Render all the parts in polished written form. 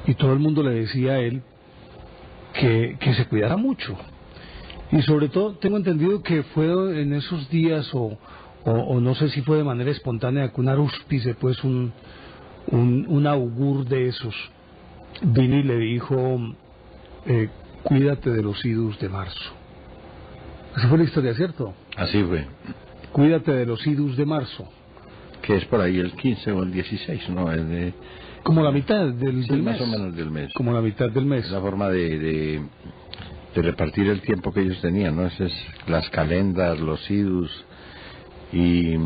y todo el mundo le decía a él que se cuidara mucho. Y sobre todo tengo entendido que fue en esos días o no sé si fue de manera espontánea, que un arúspice, pues un augur de esos vino y le dijo, cuídate de los idus de marzo. Esa fue la historia, ¿cierto? Así fue. Cuídate de los idus de marzo. Que es por ahí el 15 o el 16, ¿no? Es de... Como la mitad del mes. Más o menos del mes. Como la mitad del mes. Es la forma de repartir el tiempo que ellos tenían, ¿no? Esas, las calendas, los idus, y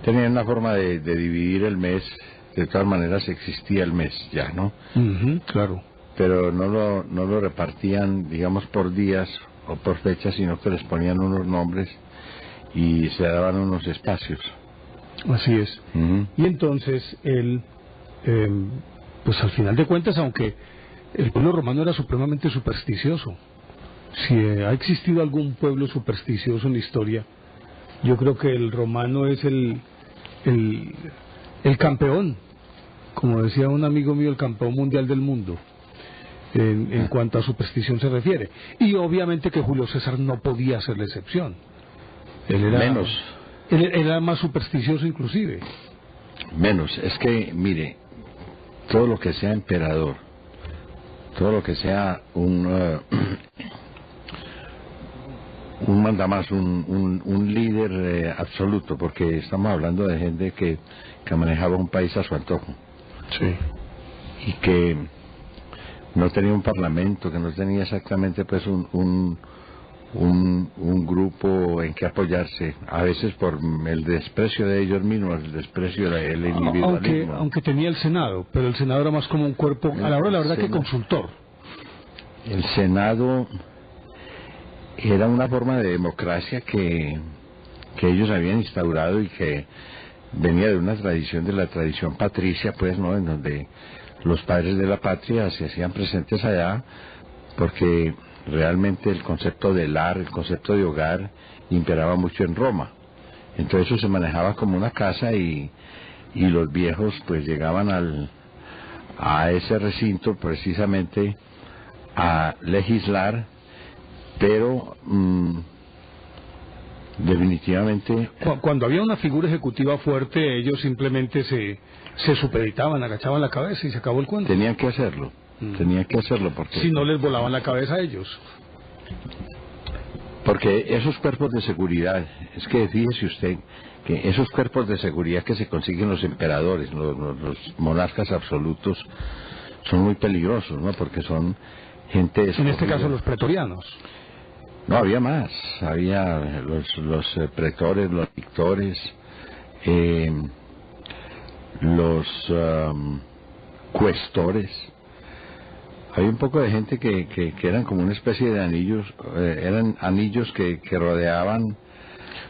tenían una forma de dividir el mes. De todas maneras existía el mes ya, ¿no? Claro. Pero no lo repartían, digamos, por días o por fechas, sino que les ponían unos nombres y se daban unos espacios. Así es. Y entonces él, pues al final de cuentas, aunque el pueblo romano era supremamente supersticioso, si ha existido algún pueblo supersticioso en la historia, yo creo que el romano es el campeón, como decía un amigo mío, el campeón mundial del mundo en cuanto a superstición se refiere. Y obviamente que Julio César no podía ser la excepción. Él era menos. Él era más supersticioso inclusive. Menos. Es que, mire, todo lo que sea emperador, todo lo que sea un mandamás, un líder absoluto, porque estamos hablando de gente que manejaba un país a su antojo. Sí. Y que no tenía un parlamento, que no tenía exactamente pues un grupo en que apoyarse, a veces por el desprecio de ellos mismos, el desprecio del individualismo. Aunque tenía el Senado, pero el Senado era más como un cuerpo, a la hora de la verdad, que consultor. El Senado era una forma de democracia que ellos habían instaurado y que venía de una tradición, de la tradición patricia, pues, ¿no? En donde los padres de la patria se hacían presentes allá, porque realmente el concepto de lar, el concepto de hogar, imperaba mucho en Roma. Entonces eso se manejaba como una casa y los viejos pues llegaban a ese recinto precisamente a legislar, pero definitivamente... Cuando había una figura ejecutiva fuerte, ellos simplemente se supeditaban, agachaban la cabeza y se acabó el cuento. Tenían que hacerlo porque... Si no les volaban la cabeza a ellos. Porque esos cuerpos de seguridad, es que fíjese usted que esos cuerpos de seguridad que se consiguen los emperadores, los monarcas absolutos, son muy peligrosos, ¿no? Porque son gente... En este caso los pretorianos. No, había más. Había los pretores, los lictores, los cuestores. Había un poco de gente que eran como una especie de anillos, eran anillos que rodeaban...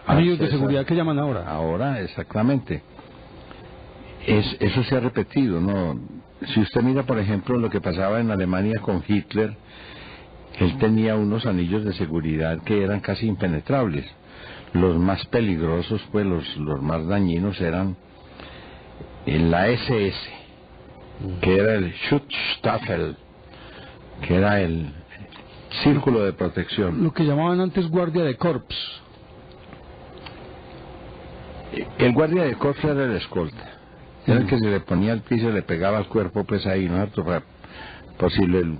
Anillos de seguridad que llaman ahora. Ahora, exactamente. Eso se ha repetido, ¿no? Si usted mira, por ejemplo, lo que pasaba en Alemania con Hitler, él tenía unos anillos de seguridad que eran casi impenetrables. Los más peligrosos, pues los más dañinos eran la SS, que era el Schutzstaffel, que era el círculo de protección. Lo que llamaban antes guardia de corps. El guardia de corps era el escolta. Era el que se le ponía al piso y le pegaba al cuerpo, pues ahí, ¿no? Por si le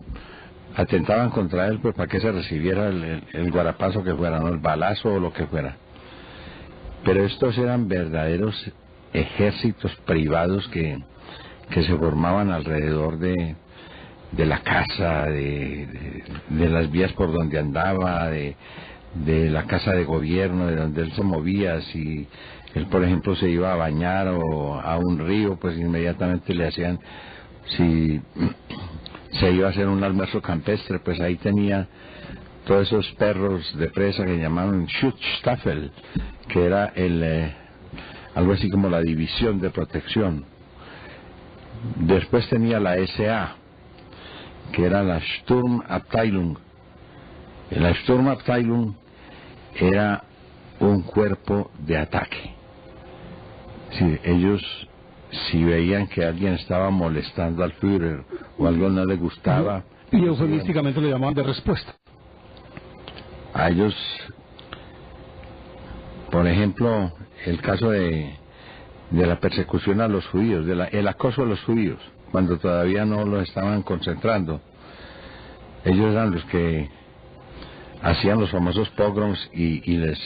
atentaban contra él, pues para que se recibiera el guarapazo que fuera, ¿no? El balazo o lo que fuera. Pero estos eran verdaderos ejércitos privados que se formaban alrededor de la casa, de las vías por donde andaba, de la casa de gobierno, de donde él se movía. Si él, por ejemplo, se iba a bañar o a un río, pues inmediatamente le hacían... Si se iba a hacer un almuerzo campestre, pues ahí tenía todos esos perros de presa que llamaban Schutzstaffel, que era algo así como la división de protección. Después tenía la SA, que era la Sturmabteilung. La Sturmabteilung era un cuerpo de ataque. Si ellos, si veían que alguien estaba molestando al Führer o algo no les gustaba. Y eufemísticamente lo llamaban de respuesta. A ellos, por ejemplo, el caso de la persecución a los judíos, el acoso a los judíos, cuando todavía no los estaban concentrando. Ellos eran los que hacían los famosos pogroms y les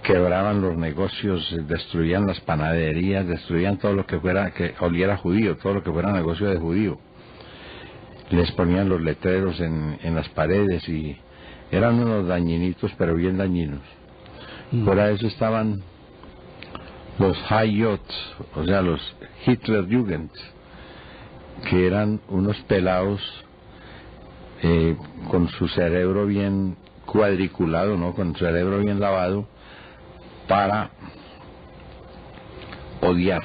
quebraban los negocios, destruían las panaderías, destruían todo lo que fuera, que oliera judío, todo lo que fuera negocio de judío. Les ponían los letreros en las paredes y eran unos dañinitos, pero bien dañinos. Por eso estaban los Hayot, o sea, los Hitlerjugend, que eran unos pelados con su cerebro bien cuadriculado, ¿no? Con su cerebro bien lavado, para odiar.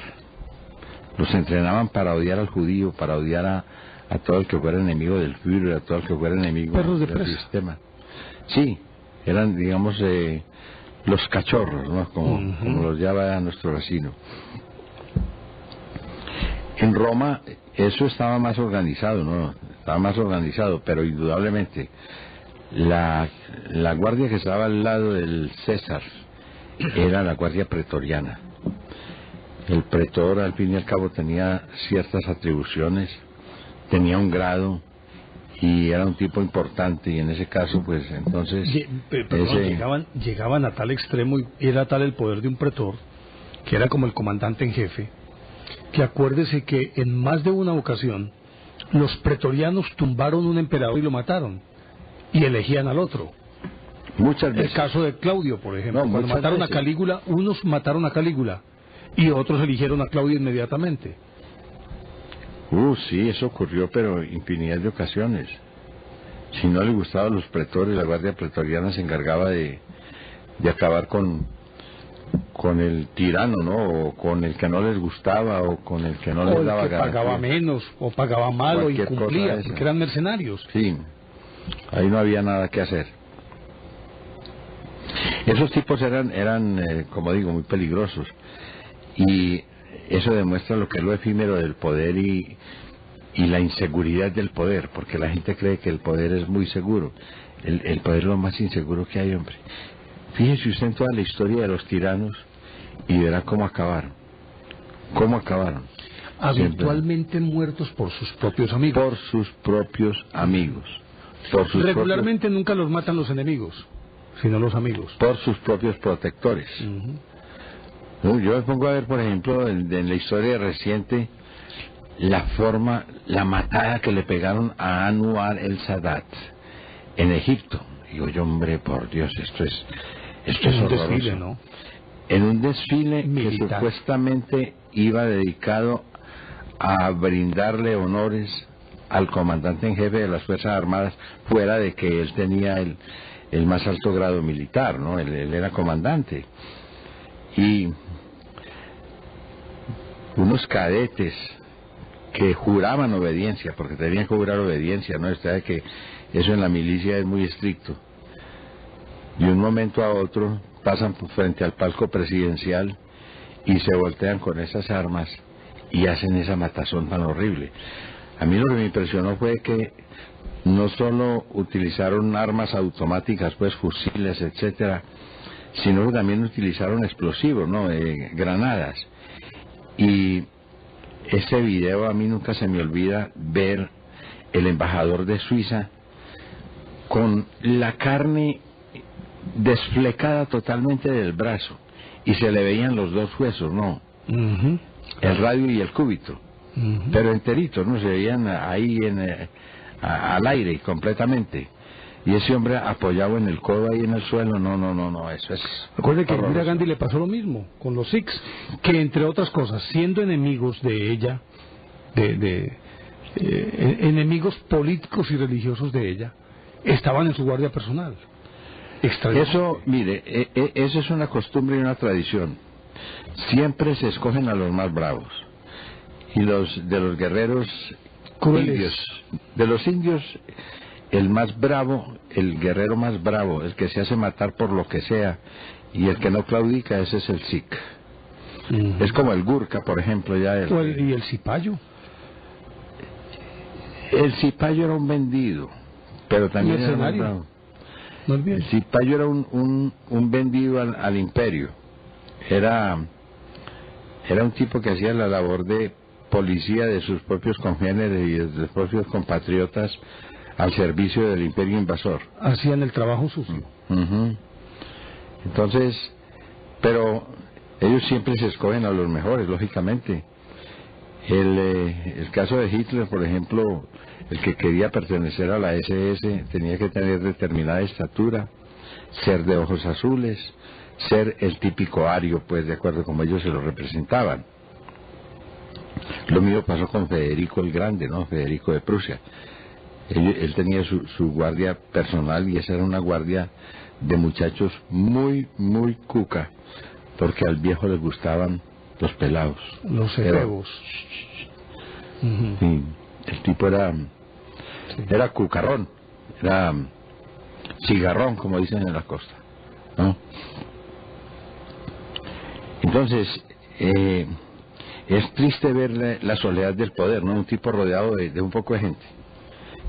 Los entrenaban para odiar al judío, para odiar a todo el que fuera enemigo del Führer, a todo el que fuera enemigo del sistema. Sí, eran, digamos, los cachorros, ¿no? Como los llama nuestro vecino. En Roma eso estaba más organizado, ¿no? Estaba más organizado, pero indudablemente la guardia que estaba al lado del César era la guardia pretoriana. El pretor, al fin y al cabo, tenía ciertas atribuciones, tenía un grado y era un tipo importante, y en ese caso, pues, entonces... Llegaban a tal extremo, y era tal el poder de un pretor, que era como el comandante en jefe, que acuérdese que en más de una ocasión los pretorianos tumbaron un emperador y lo mataron, y elegían al otro. Muchas veces. El caso de Claudio, por ejemplo, no, cuando mataron veces. a Calígula, unos mataron a Calígula y otros eligieron a Claudio inmediatamente. Sí, eso ocurrió, pero infinidad de ocasiones. Si no le gustaban los pretores, la guardia pretoriana se encargaba de acabar con el tirano, ¿no? O con el que no les gustaba, o con el que no les daba garantía. O el que pagaba menos, o pagaba mal, o incumplía, porque eran mercenarios. Sí, ahí no había nada que hacer. Esos tipos eran como digo, muy peligrosos, y eso demuestra lo que es lo efímero del poder y la inseguridad del poder, porque la gente cree que el poder es muy seguro. El poder es lo más inseguro que hay, hombre. Fíjese usted en toda la historia de los tiranos y verá cómo acabaron. Habitualmente siempre muertos por sus propios amigos. Por sus propios amigos. Regularmente nunca los matan los enemigos, sino los amigos. Por sus propios protectores. Yo me pongo a ver, por ejemplo, en la historia reciente, la matada que le pegaron a Anwar el-Sadat en Egipto. Digo yo, hombre, por Dios, esto es un horroroso. Desfile, ¿no? En un desfile militar, que supuestamente iba dedicado a brindarle honores al comandante en jefe de las Fuerzas Armadas, fuera de que él tenía el más alto grado militar, ¿no? Él era comandante. Y unos cadetes que juraban obediencia, porque tenían que jurar obediencia, ¿no? Usted sabe que eso en la milicia es muy estricto. De un momento a otro pasan frente al palco presidencial y se voltean con esas armas y hacen esa matazón tan horrible. A mí lo que me impresionó fue que no solo utilizaron armas automáticas, pues fusiles, etcétera, sino que también utilizaron explosivos, ¿no? Granadas. Y ese video a mí nunca se me olvida ver el embajador de Suiza con la carne desflecada totalmente del brazo y se le veían los dos huesos, ¿no? El radio y el cúbito, pero enteritos, ¿no? Se veían ahí al aire completamente. Y ese hombre apoyado en el codo ahí en el suelo, no, eso es... Recuerde que a Indira Gandhi le pasó lo mismo con los Sikhs, que entre otras cosas, siendo enemigos de ella, enemigos políticos y religiosos de ella, estaban en su guardia personal. Eso, mire, eso es una costumbre y una tradición. Siempre se escogen a los más bravos. Y de los guerreros indios, de los indios, el más bravo, el guerrero más bravo, el que se hace matar por lo que sea, y el que no claudica, ese es el Sikh. Es como el Gurkha, por ejemplo, ya y el cipayo. El cipayo era un vendido, pero también era muy bravo. No olvides. El cipayo era un vendido al imperio. Era un tipo que hacía la labor de policía de sus propios congéneres y de sus propios compatriotas al servicio del imperio invasor. Hacían el trabajo sucio. Entonces, pero ellos siempre se escogen a los mejores, lógicamente. El caso de Hitler, por ejemplo, el que quería pertenecer a la SS tenía que tener determinada estatura, ser de ojos azules, ser el típico ario, pues de acuerdo como ellos se lo representaban. Lo mismo pasó con Federico el Grande, ¿no? Federico de Prusia. Él tenía su guardia personal, y esa era una guardia de muchachos muy, muy cuca, porque al viejo le gustaban los pelados. Los efebos. Sí, el tipo era cucarrón, era cigarrón, como dicen en la costa, ¿no? Entonces, es triste ver la soledad del poder, ¿no? Un tipo rodeado de un poco de gente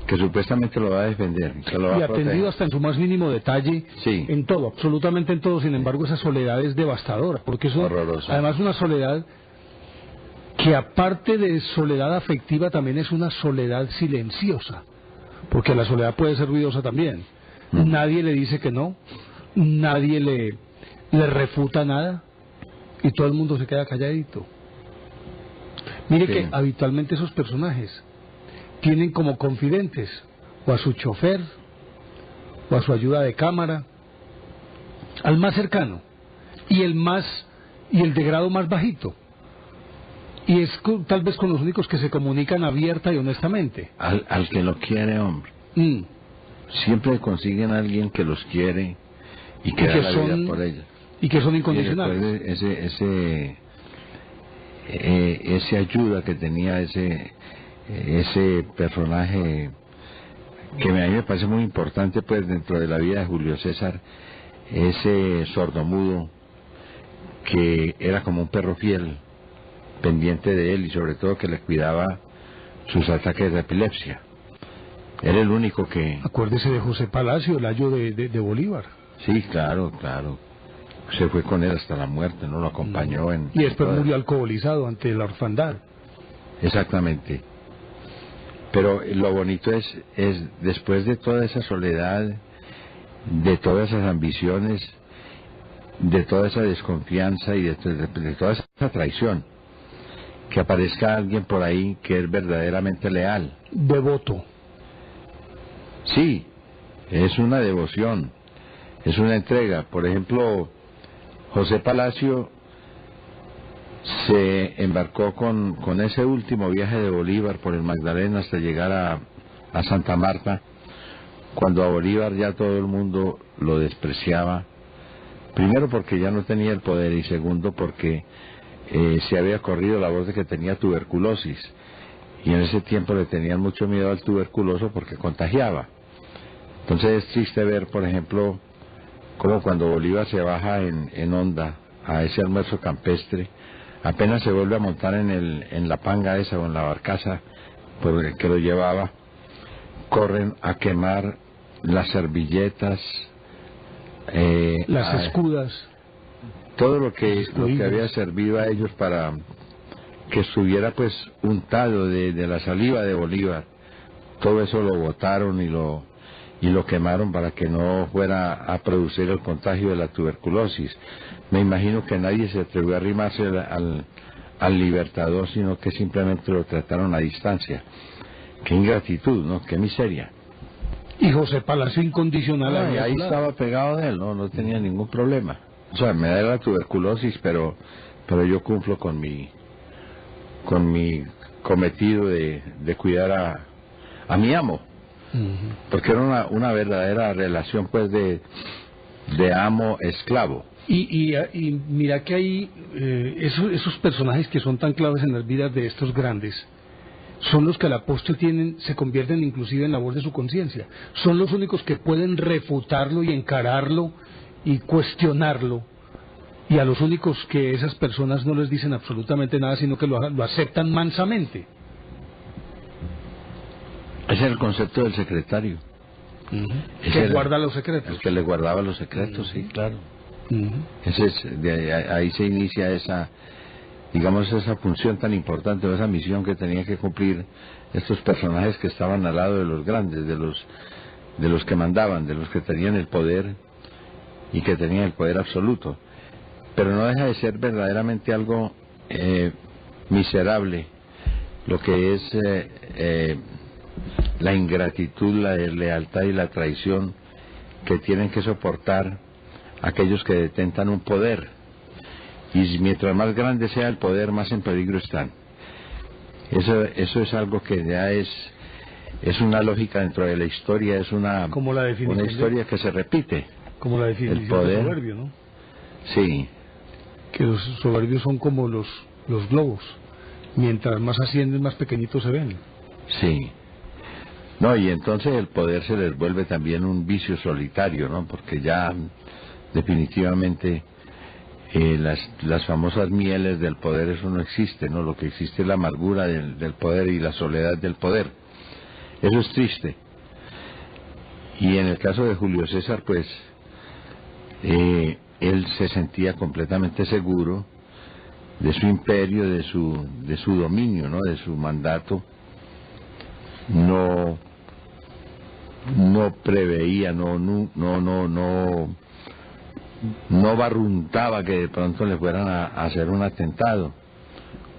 que supuestamente lo va a defender, que lo va y a proteger. atendido hasta en su más mínimo detalle, sí, en todo, absolutamente en todo. Sin embargo, esa soledad es devastadora, porque eso, horrorosa. Además, una soledad que aparte de soledad afectiva también es una soledad silenciosa, porque la soledad puede ser ruidosa también. Nadie le dice que no, nadie le refuta nada, y todo el mundo se queda calladito. Mire que habitualmente esos personajes tienen como confidentes o a su chofer o a su ayuda de cámara, al más cercano y el de grado más bajito, y es tal vez con los únicos que se comunican abierta y honestamente. Al que lo quiere, hombre. Siempre consiguen a alguien que los quiere y que da la vida por ellos, y que son incondicionales. Ese ayuda que tenía ese personaje, que a mí me parece muy importante pues dentro de la vida de Julio César, ese sordomudo que era como un perro fiel, pendiente de él, y sobre todo que le cuidaba sus ataques de epilepsia. Era el único que... Acuérdese de José Palacio, el ayo de Bolívar. Sí, claro. Se fue con él hasta la muerte, ¿no? Lo acompañó y después murió alcoholizado ante la orfandad. Exactamente. Pero lo bonito es después de toda esa soledad, de todas esas ambiciones, de toda esa desconfianza y de toda esa traición, que aparezca alguien por ahí que es verdaderamente leal. Devoto. Sí, es una devoción, es una entrega. Por ejemplo, José Palacio se embarcó con ese último viaje de Bolívar por el Magdalena hasta llegar a Santa Marta, cuando a Bolívar ya todo el mundo lo despreciaba, primero porque ya no tenía el poder, y segundo porque se había corrido la voz de que tenía tuberculosis, y en ese tiempo le tenían mucho miedo al tuberculoso porque contagiaba. Entonces es triste ver, por ejemplo, como cuando Bolívar se baja en Honda a ese almuerzo campestre, apenas se vuelve a montar en la panga esa o en la barcaza por el que lo llevaba, corren a quemar las servilletas, las escudas, todo lo que había servido a ellos para que estuviera pues untado de la saliva de Bolívar. Todo eso lo botaron y lo quemaron para que no fuera a producir el contagio de la tuberculosis. Me imagino que nadie se atrevió a arrimarse al Libertador, sino que simplemente lo trataron a distancia. Qué ingratitud, ¿no? Qué miseria. Y José Palacio incondicional. Ahí estaba pegado de él, no tenía ningún problema. O sea, me da la tuberculosis, pero yo cumplo con mi cometido de cuidar a mi amo. Porque era una verdadera relación pues de amo-esclavo. Y mira que hay esos personajes que son tan claves en las vidas de estos grandes, son los que al apóstol se convierten inclusive en la voz de su conciencia. Son los únicos que pueden refutarlo y encararlo y cuestionarlo, y a los únicos que esas personas no les dicen absolutamente nada, sino que lo aceptan mansamente. Ese es el concepto del secretario. Que guarda los secretos. El que le guardaba los secretos, sí, claro. Ese es, ahí se inicia esa, digamos, esa función tan importante, o esa misión que tenían que cumplir estos personajes que estaban al lado de los grandes, de los que mandaban, de los que tenían el poder y que tenían el poder absoluto. Pero no deja de ser verdaderamente algo miserable lo que es la ingratitud, la deslealtad y la traición que tienen que soportar aquellos que detentan un poder. Y mientras más grande sea el poder, más en peligro están. Eso es algo que ya es una lógica dentro de la historia, es una historia que se repite. Como la definición el poder, de soberbio, ¿no? Sí. Que los soberbios son como los globos. Mientras más ascienden, más pequeñitos se ven. Sí. No, y entonces el poder se les vuelve también un vicio solitario, ¿no? Porque ya definitivamente las famosas mieles del poder, eso no existe, ¿no? Lo que existe es la amargura del poder y la soledad del poder. Eso es triste. Y en el caso de Julio César, pues, él se sentía completamente seguro de su imperio, de su dominio, ¿no? De su mandato. No preveía, no barruntaba que de pronto le fueran a hacer un atentado.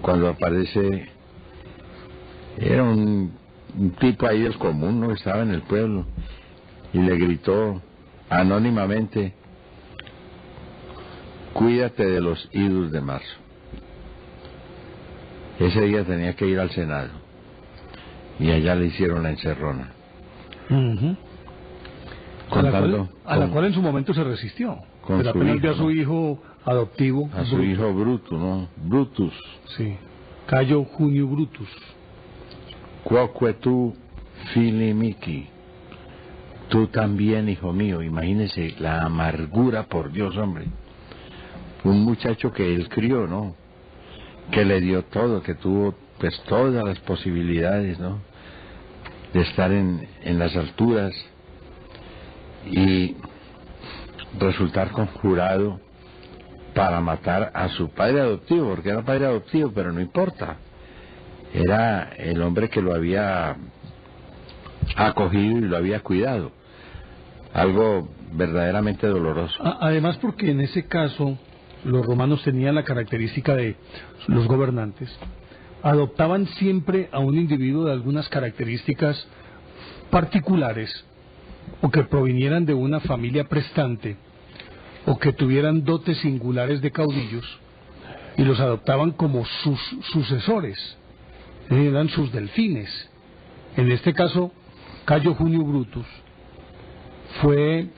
Cuando aparece, era un tipo ahí del común, ¿no? Estaba en el pueblo y le gritó anónimamente: cuídate de los idos de marzo. Ese día tenía que ir al Senado y allá le hicieron la encerrona. A la cual en su momento se resistió. Pero apenas vio a su hijo adoptivo. A su hijo Bruto, ¿no? Brutus. Sí. Cayo Junio Brutus. Quoque tú, Filimiki. Tú también, hijo mío. Imagínese la amargura, por Dios, hombre. Un muchacho que él crió, ¿no? Que le dio todo, que tuvo pues todas las posibilidades, ¿no? De estar en las alturas y resultar conjurado para matar a su padre adoptivo, porque era padre adoptivo, pero no importa. Era el hombre que lo había acogido y lo había cuidado. Algo verdaderamente doloroso. Además, porque en ese caso los romanos tenían la característica de los gobernantes adoptaban siempre a un individuo de algunas características particulares, o que provinieran de una familia prestante, o que tuvieran dotes singulares de caudillos, y los adoptaban como sus sucesores, eran sus delfines. En este caso, Cayo Junio Brutus fue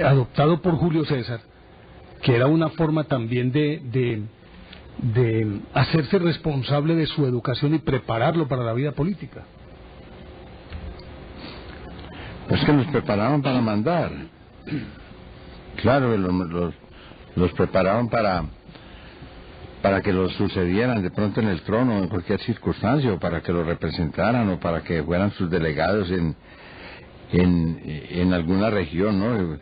adoptado por Julio César, que era una forma también de hacerse responsable de su educación y prepararlo para la vida política. Pues que los preparaban para mandar. Claro, los preparaban para que los sucedieran de pronto en el trono, en cualquier circunstancia, o para que los representaran, o para que fueran sus delegados en alguna región, ¿no?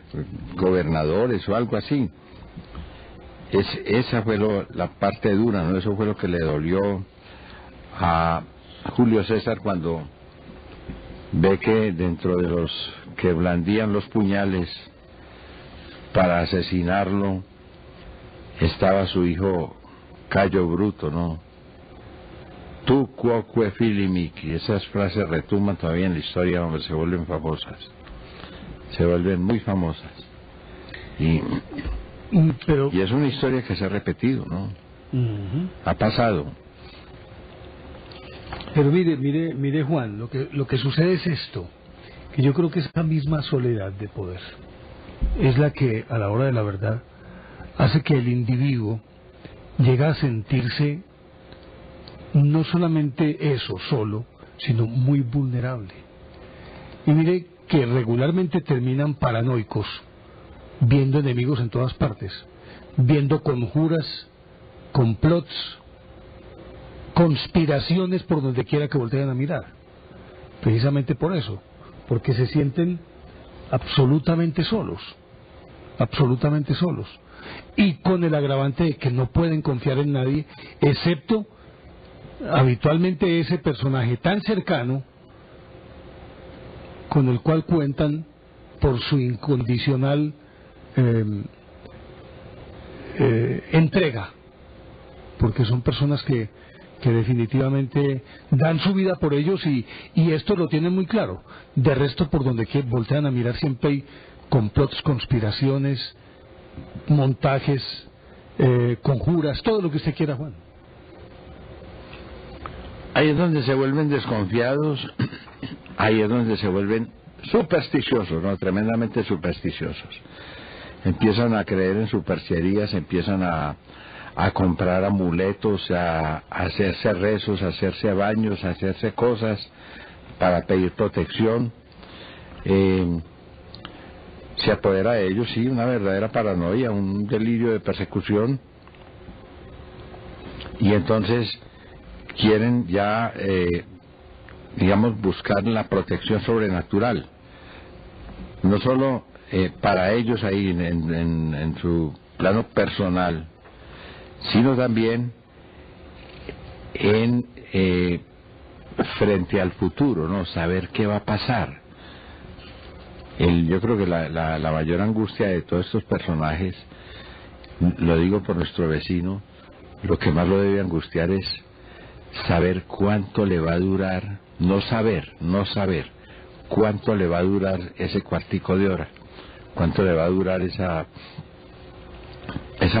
Gobernadores o algo así. Esa fue la parte dura, ¿no? Eso fue lo que le dolió a Julio César cuando ve que dentro de los que blandían los puñales para asesinarlo estaba su hijo Cayo Bruto, ¿no? Tu quoque filimiki. Esas frases retumban todavía en la historia, hombre, se vuelven famosas. Se vuelven muy famosas. Y es una historia que se ha repetido, ¿no? Ha pasado. Pero mire Juan, lo que sucede es esto, que yo creo que esa misma soledad de poder es la que a la hora de la verdad hace que el individuo llegue a sentirse no solamente eso solo, sino muy vulnerable. Y mire que regularmente terminan paranoicos, viendo enemigos en todas partes, viendo conjuras, complots, conspiraciones por donde quiera que volteen a mirar. precisamente por eso, porque se sienten absolutamente solos, y con el agravante de que no pueden confiar en nadie, excepto habitualmente ese personaje tan cercano con el cual cuentan por su incondicional entrega, porque son personas que definitivamente dan su vida por ellos, y esto lo tienen muy claro. De resto, por donde voltean a mirar siempre hay complots, conspiraciones, montajes, conjuras, todo lo que usted quiera, Juan. Ahí es donde se vuelven desconfiados, ahí es donde se vuelven supersticiosos, ¿no? Tremendamente supersticiosos. Empiezan a creer en supercherías, empiezan a comprar amuletos, a hacerse rezos, a hacerse baños, a hacerse cosas para pedir protección. Se apodera de ellos, sí, una verdadera paranoia, un delirio de persecución, y entonces quieren ya, digamos, buscar la protección sobrenatural, no solo para ellos ahí en su plano personal, sino también en frente al futuro, ¿no? Saber qué va a pasar. Yo creo que la mayor angustia de todos estos personajes, lo digo por nuestro vecino, lo que más lo debe angustiar es saber cuánto le va a durar, no saber cuánto le va a durar ese cuartico de hora, cuánto le va a durar esa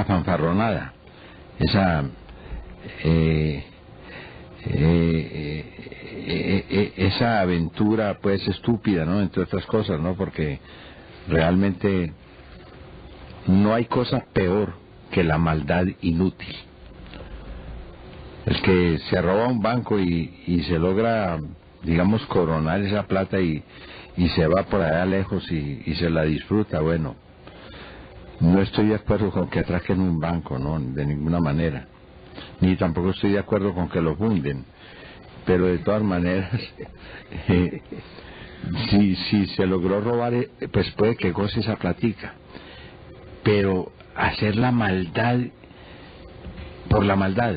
fanfarronada, esa aventura pues estúpida, ¿no? Entre otras cosas, ¿no? Porque realmente no hay cosa peor que la maldad inútil. El que se roba un banco y se logra, digamos, coronar esa plata y se va por allá lejos y se la disfruta, bueno, no estoy de acuerdo con que atraquen un banco, no, de ninguna manera, ni tampoco estoy de acuerdo con que lo funden, pero de todas maneras si se logró robar, pues puede que goce esa platica, pero hacer la maldad por la maldad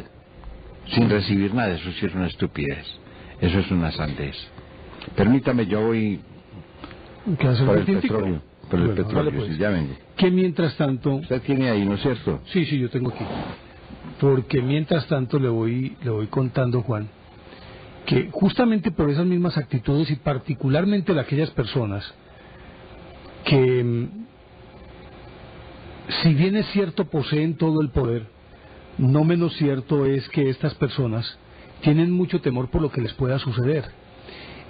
sin recibir nada, eso sí es una estupidez, eso es una sandez. Permítame, yo voy por el petróleo. Por el petróleo, vale, pues, sí, ya vengo. Que mientras tanto... Usted tiene ahí, ¿no es cierto? Sí, yo tengo aquí. Porque mientras tanto le voy contando, Juan, que justamente por esas mismas actitudes, y particularmente de aquellas personas que, si bien es cierto, poseen todo el poder, no menos cierto es que estas personas tienen mucho temor por lo que les pueda suceder,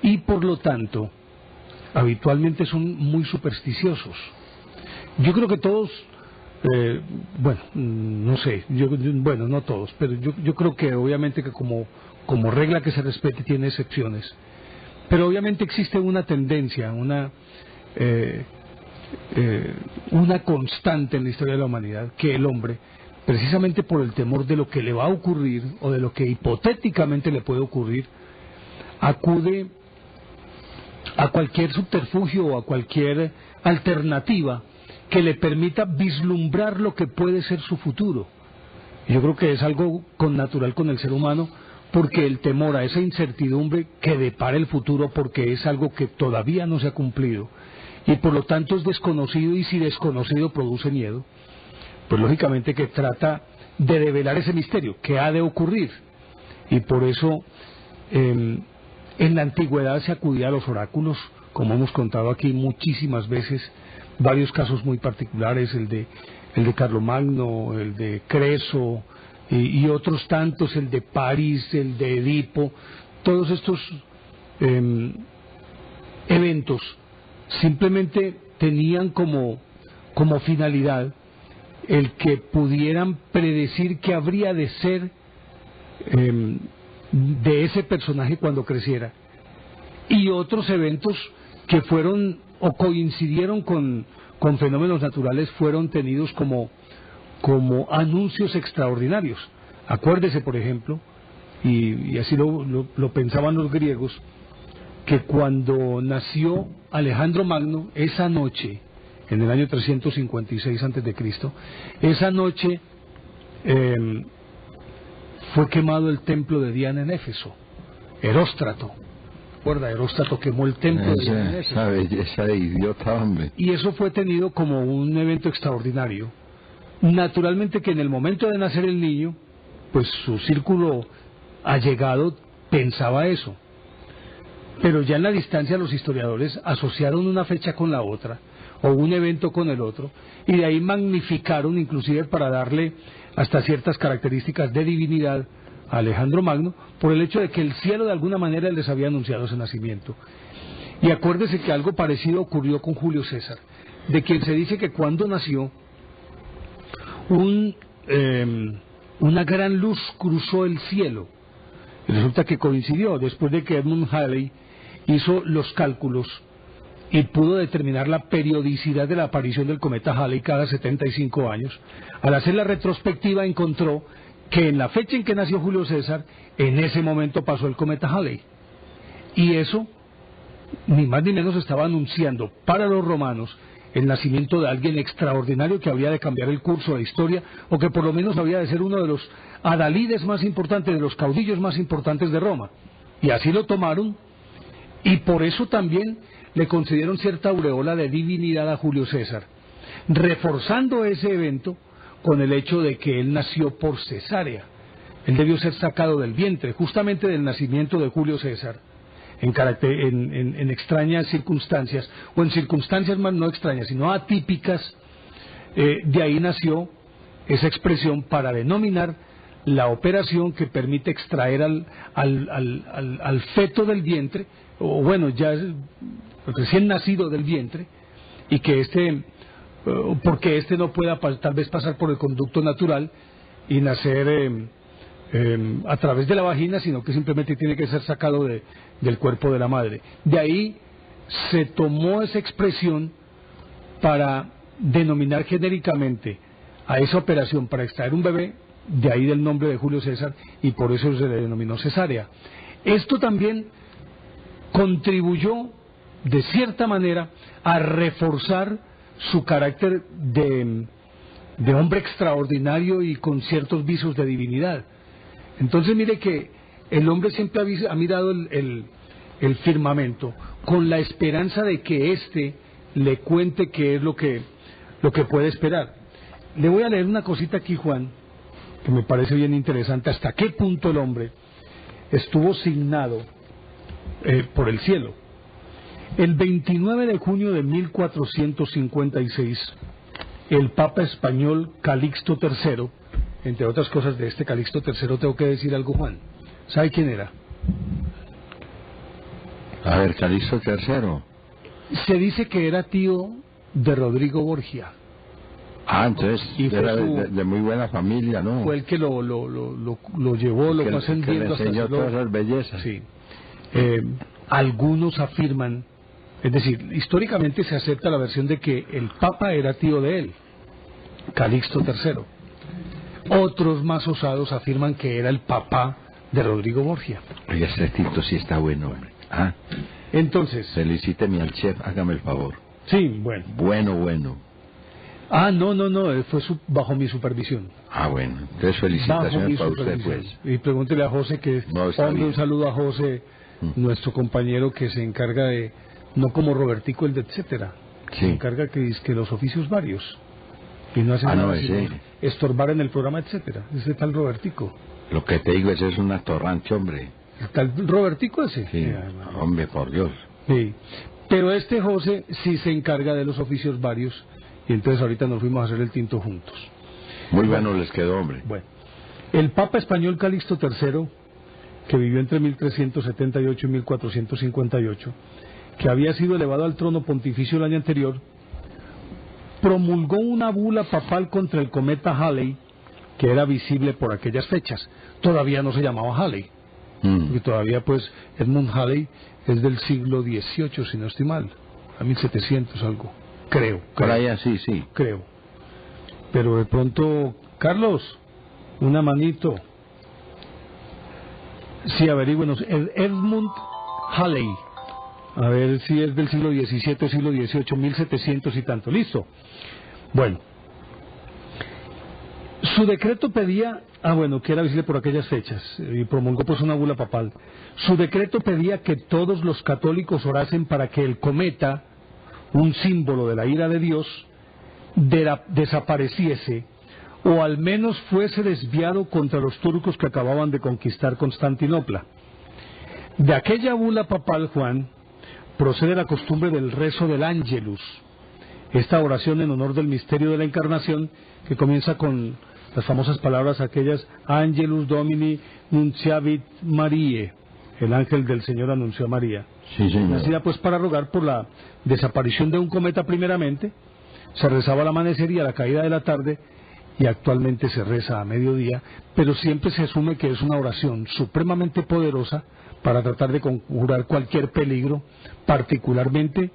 y por lo tanto habitualmente son muy supersticiosos. Yo creo que todos, bueno, no sé, bueno, no todos, pero yo creo que obviamente que como regla que se respete tiene excepciones, pero obviamente existe una tendencia, una constante en la historia de la humanidad, que el hombre, precisamente por el temor de lo que le va a ocurrir o de lo que hipotéticamente le puede ocurrir, acude a cualquier subterfugio o a cualquier alternativa que le permita vislumbrar lo que puede ser su futuro. Yo creo que es algo connatural con el ser humano, porque el temor a esa incertidumbre que depara el futuro, porque es algo que todavía no se ha cumplido y por lo tanto es desconocido, y si desconocido produce miedo, pues lógicamente que trata de develar ese misterio que ha de ocurrir. Y por eso en la antigüedad se acudía a los oráculos, como hemos contado aquí muchísimas veces, varios casos muy particulares, el de Carlomagno, el de Creso y otros tantos, el de París, el de Edipo. Todos estos eventos simplemente tenían como finalidad el que pudieran predecir qué habría de ser de ese personaje cuando creciera, y otros eventos que fueron o coincidieron con fenómenos naturales fueron tenidos como anuncios extraordinarios. Acuérdese, por ejemplo, y así lo pensaban los griegos, que cuando nació Alejandro Magno, esa noche, en el año 356 a.C., esa noche fue quemado el templo de Diana en Éfeso. Heróstrato, recuerda, Heróstrato quemó el templo de Diana en Éfeso. Esa belleza de idiota, hombre. Y eso fue tenido como un evento extraordinario. Naturalmente que en el momento de nacer el niño, pues su círculo allegado pensaba eso. Pero ya en la distancia los historiadores asociaron una fecha con la otra, o un evento con el otro, y de ahí magnificaron, inclusive para darle hasta ciertas características de divinidad a Alejandro Magno, por el hecho de que el cielo de alguna manera les había anunciado ese nacimiento. Y acuérdese que algo parecido ocurrió con Julio César, de quien se dice que cuando nació, una gran luz cruzó el cielo. Y resulta que coincidió después de que Edmund Halley hizo los cálculos y pudo determinar la periodicidad de la aparición del cometa Halley cada 75 años. Al hacer la retrospectiva encontró que en la fecha en que nació Julio César, en ese momento pasó el cometa Halley. Y eso, ni más ni menos, estaba anunciando para los romanos el nacimiento de alguien extraordinario que habría de cambiar el curso de la historia, o que por lo menos había de ser uno de los adalides más importantes, de los caudillos más importantes de Roma. Y así lo tomaron, y por eso también le concedieron cierta aureola de divinidad a Julio César, reforzando ese evento con el hecho de que él nació por cesárea. Él debió ser sacado del vientre, justamente del nacimiento de Julio César, en extrañas circunstancias, o en circunstancias más no extrañas, sino atípicas. De ahí nació esa expresión para denominar la operación que permite extraer al feto del vientre, o bueno, ya recién nacido del vientre, y que porque no pueda tal vez pasar por el conducto natural y nacer a través de la vagina, sino que simplemente tiene que ser sacado del cuerpo de la madre. De ahí se tomó esa expresión para denominar genéricamente a esa operación para extraer un bebé, de ahí del nombre de Julio César, y por eso se le denominó cesárea. Esto también contribuyó de cierta manera a reforzar su carácter de hombre extraordinario y con ciertos visos de divinidad. Entonces mire que el hombre siempre ha mirado el firmamento con la esperanza de que éste le cuente qué es lo que puede esperar. Le voy a leer una cosita aquí, Juan, que me parece bien interesante, hasta qué punto el hombre estuvo signado por el cielo. El 29 de junio de 1456, el Papa español Calixto III, entre otras cosas de este Calixto III tengo que decir algo, Juan. ¿Sabe quién era? A ver, Calixto III. Se dice que era tío de Rodrigo Borgia. Ah, entonces era de muy buena familia, ¿no? Fue el que lo llevó, lo fue ascendiendo hasta le enseñó todas esas bellezas. Sí. Algunos afirman, es decir, históricamente se acepta la versión de que el Papa era tío de él, Calixto III. Otros más osados afirman que era el papá de Rodrigo Borgia. Oiga, este Tito sí está bueno, hombre. Ah, entonces, felicíteme al chef, hágame el favor. Sí, bueno. Bueno. Ah, no, fue bajo mi supervisión. Ah, bueno, entonces felicitaciones para usted, pues. Y pregúntele a José que... un saludo a José, nuestro compañero que se encarga de, no como Robertico el de etcétera, sí. Se encarga que los oficios varios. Y no hace nada sino estorbar en el programa, etcétera. Ese tal Robertico. Lo que te digo, ese es un atorrante, hombre. ¿El tal Robertico ese? Sí, hombre, por Dios. Sí, pero este José sí se encarga de los oficios varios, y entonces ahorita nos fuimos a hacer el tinto juntos. Muy bueno les quedó, hombre. Bueno, el Papa español Calixto III, que vivió entre 1378 y 1458, que había sido elevado al trono pontificio el año anterior, promulgó una bula papal contra el cometa Halley, que era visible por aquellas fechas. Todavía no se llamaba Halley, porque todavía pues Edmund Halley es del siglo XVIII, si no estoy mal, a 1700 algo, creo. Por allá sí. Creo. Pero de pronto, Carlos, una manito. Sí, averígüenos. Edmund Halley, A ver si es del siglo XVII o siglo XVIII, 1700 y tanto. Listo. Bueno. Su decreto pedía, que era visible por aquellas fechas, y promulgó pues una bula papal. Su decreto pedía que todos los católicos orasen para que el cometa, un símbolo de la ira de Dios, desapareciese, o al menos fuese desviado contra los turcos que acababan de conquistar Constantinopla. De aquella bula papal, Juan, procede la costumbre del rezo del Ángelus, esta oración en honor del misterio de la Encarnación, que comienza con las famosas palabras aquellas: Angelus Domini nunciavit Mariae, el ángel del Señor anunció a María. Sí, señor. Nacida pues para rogar por la desaparición de un cometa primeramente, se rezaba al amanecer y a la caída de la tarde, y actualmente se reza a mediodía, pero siempre se asume que es una oración supremamente poderosa para tratar de conjurar cualquier peligro, particularmente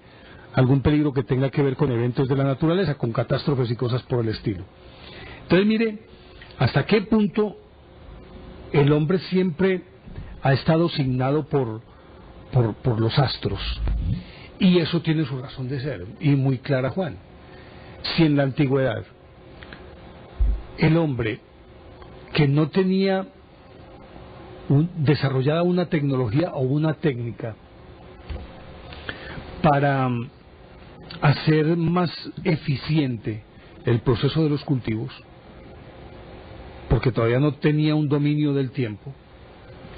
algún peligro que tenga que ver con eventos de la naturaleza, con catástrofes y cosas por el estilo. Entonces mire, hasta qué punto el hombre siempre ha estado signado por los astros, y eso tiene su razón de ser, y muy clara, Juan. Si en la antigüedad el hombre que no tenía desarrollada una tecnología o una técnica para hacer más eficiente el proceso de los cultivos, porque todavía no tenía un dominio del tiempo,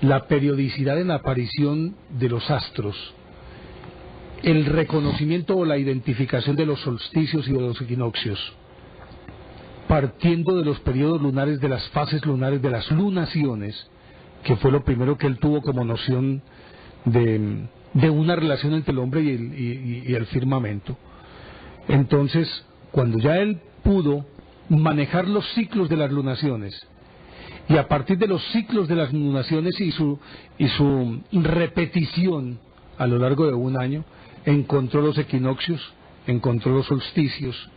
la periodicidad en la aparición de los astros, el reconocimiento o la identificación de los solsticios y de los equinoccios, partiendo de los periodos lunares, de las fases lunares, de las lunaciones, que fue lo primero que él tuvo como noción de una relación entre el hombre y el firmamento. Entonces, cuando ya él pudo manejar los ciclos de las lunaciones, y a partir de los ciclos de las lunaciones y su repetición a lo largo de un año, encontró los equinoccios, encontró los solsticios,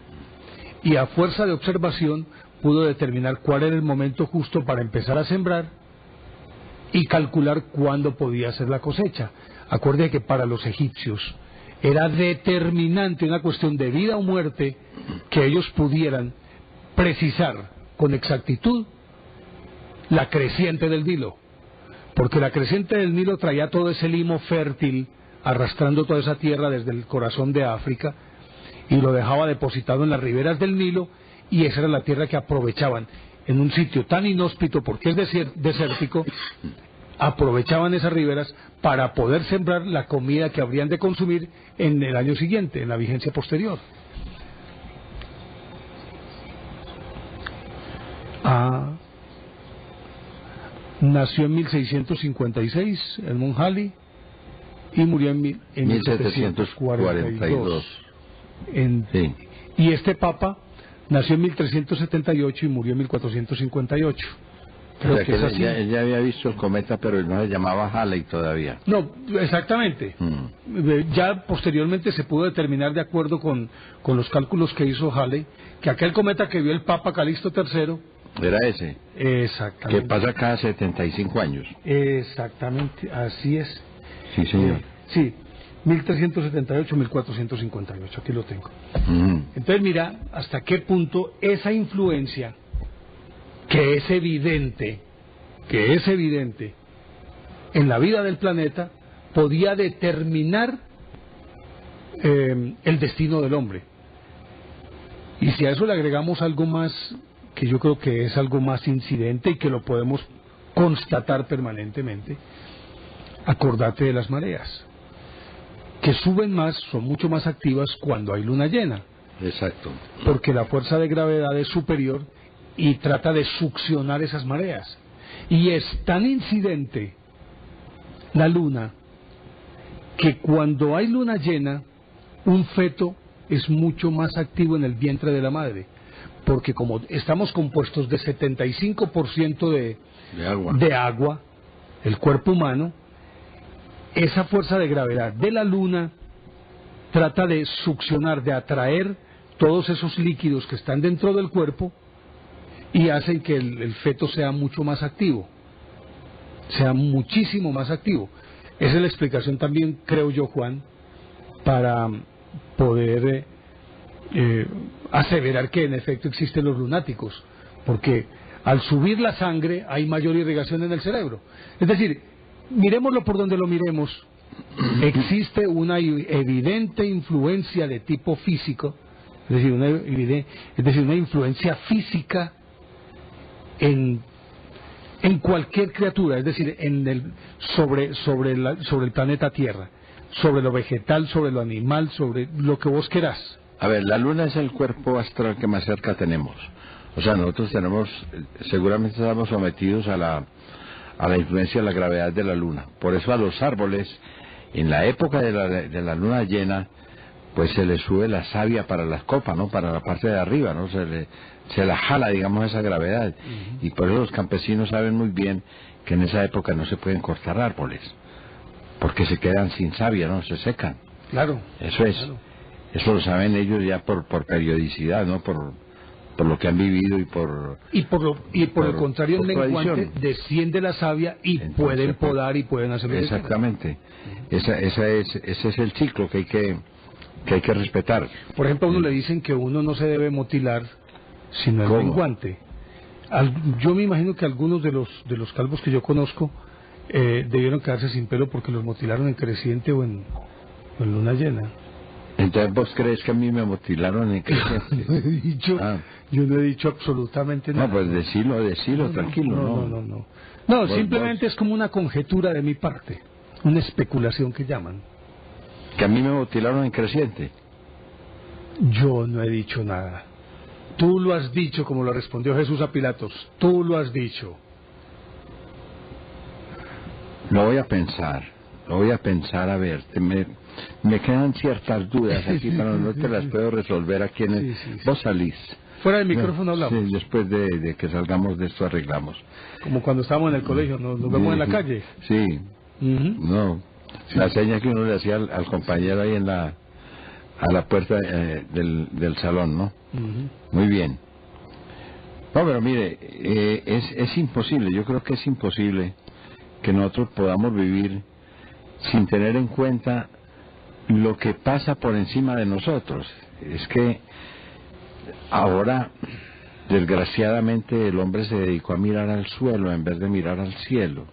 y a fuerza de observación pudo determinar cuál era el momento justo para empezar a sembrar y calcular cuándo podía ser la cosecha. Acuerde que para los egipcios era determinante, una cuestión de vida o muerte, que ellos pudieran precisar con exactitud la creciente del Nilo, porque la creciente del Nilo traía todo ese limo fértil arrastrando toda esa tierra desde el corazón de África y lo dejaba depositado en las riberas del Nilo, y esa era la tierra que aprovechaban en un sitio tan inhóspito porque es desértico. Aprovechaban esas riberas para poder sembrar la comida que habrían de consumir en el año siguiente, en la vigencia posterior. Nació en 1656 Edmund Halley y murió en 1742. Sí. Y este papa nació en 1378 y murió en 1458. Creo que es así. Él ya había visto el cometa, pero él no se llamaba Halley todavía. No, exactamente. Ya posteriormente se pudo determinar, de acuerdo con los cálculos que hizo Halley, que aquel cometa que vio el Papa Calixto III era ese. Exactamente. Que pasa cada 75 años. Exactamente, así es. Sí, señor. Sí, 1378-1458, aquí lo tengo. Entonces mira hasta qué punto esa influencia, que es evidente en la vida del planeta, podía determinar el destino del hombre. Y si a eso le agregamos algo más, que yo creo que es algo más incidente y que lo podemos constatar permanentemente, acordate de las mareas, que suben más, son mucho más activas cuando hay luna llena. Exacto. Porque la fuerza de gravedad es superior y trata de succionar esas mareas. Y es tan incidente la luna que cuando hay luna llena, un feto es mucho más activo en el vientre de la madre, porque como estamos compuestos de 75% de agua, el cuerpo humano, esa fuerza de gravedad de la luna trata de succionar, de atraer todos esos líquidos que están dentro del cuerpo, y hacen que el feto sea mucho más activo, sea muchísimo más activo. Esa es la explicación también, creo yo, Juan, para poder aseverar que en efecto existen los lunáticos, porque al subir la sangre hay mayor irrigación en el cerebro. Es decir, miremoslo por donde lo miremos, existe una evidente influencia de tipo físico, es decir, una influencia física en cualquier criatura, es decir, sobre el planeta Tierra, sobre lo vegetal, sobre lo animal, sobre lo que vos querás. A ver, la Luna es el cuerpo astral que más cerca tenemos. O sea, nosotros seguramente estamos sometidos a la influencia de la gravedad de la Luna. Por eso a los árboles, en la época de la Luna llena, pues se les sube la savia para las copas, ¿no? Para la parte de arriba, ¿no? Se la jala, digamos, esa gravedad. Y por eso los campesinos saben muy bien que en esa época no se pueden cortar árboles, porque se quedan sin savia, ¿no? Se secan. Claro. Eso es. Claro. Eso lo saben ellos ya por periodicidad, ¿no? Por lo que han vivido y por el contrario, el menguante desciende la savia y entonces, pueden podar y pueden hacer lo que quieran. Exactamente. Ese es el ciclo que hay que respetar. Por ejemplo, a uno le dicen que uno no se debe motilar si no es menguante. Yo me imagino que algunos de los calvos que yo conozco debieron quedarse sin pelo porque los motilaron en creciente o en luna llena. Entonces, ¿vos crees que a mí me motilaron en creciente? Yo no he dicho absolutamente nada. No, pues decilo, tranquilo. No, simplemente es como una conjetura de mi parte, una especulación que llaman. ¿Que a mí me motilaron en creciente? Yo no he dicho nada. Tú lo has dicho, como lo respondió Jesús a Pilatos. Tú lo has dicho. Lo voy a pensar, a ver, me quedan ciertas dudas aquí, pero no te las puedo resolver aquí en el... Sí. Vos salís. Fuera del micrófono hablamos. Sí, después de que salgamos de esto arreglamos. Como cuando estábamos en el colegio, nos vemos en la calle. Sí, no, la seña que uno le hacía al compañero ahí a la puerta del salón, ¿no? Muy bien. No, pero mire, es imposible, yo creo que es imposible que nosotros podamos vivir sin tener en cuenta lo que pasa por encima de nosotros. Es que ahora, desgraciadamente, el hombre se dedicó a mirar al suelo en vez de mirar al cielo.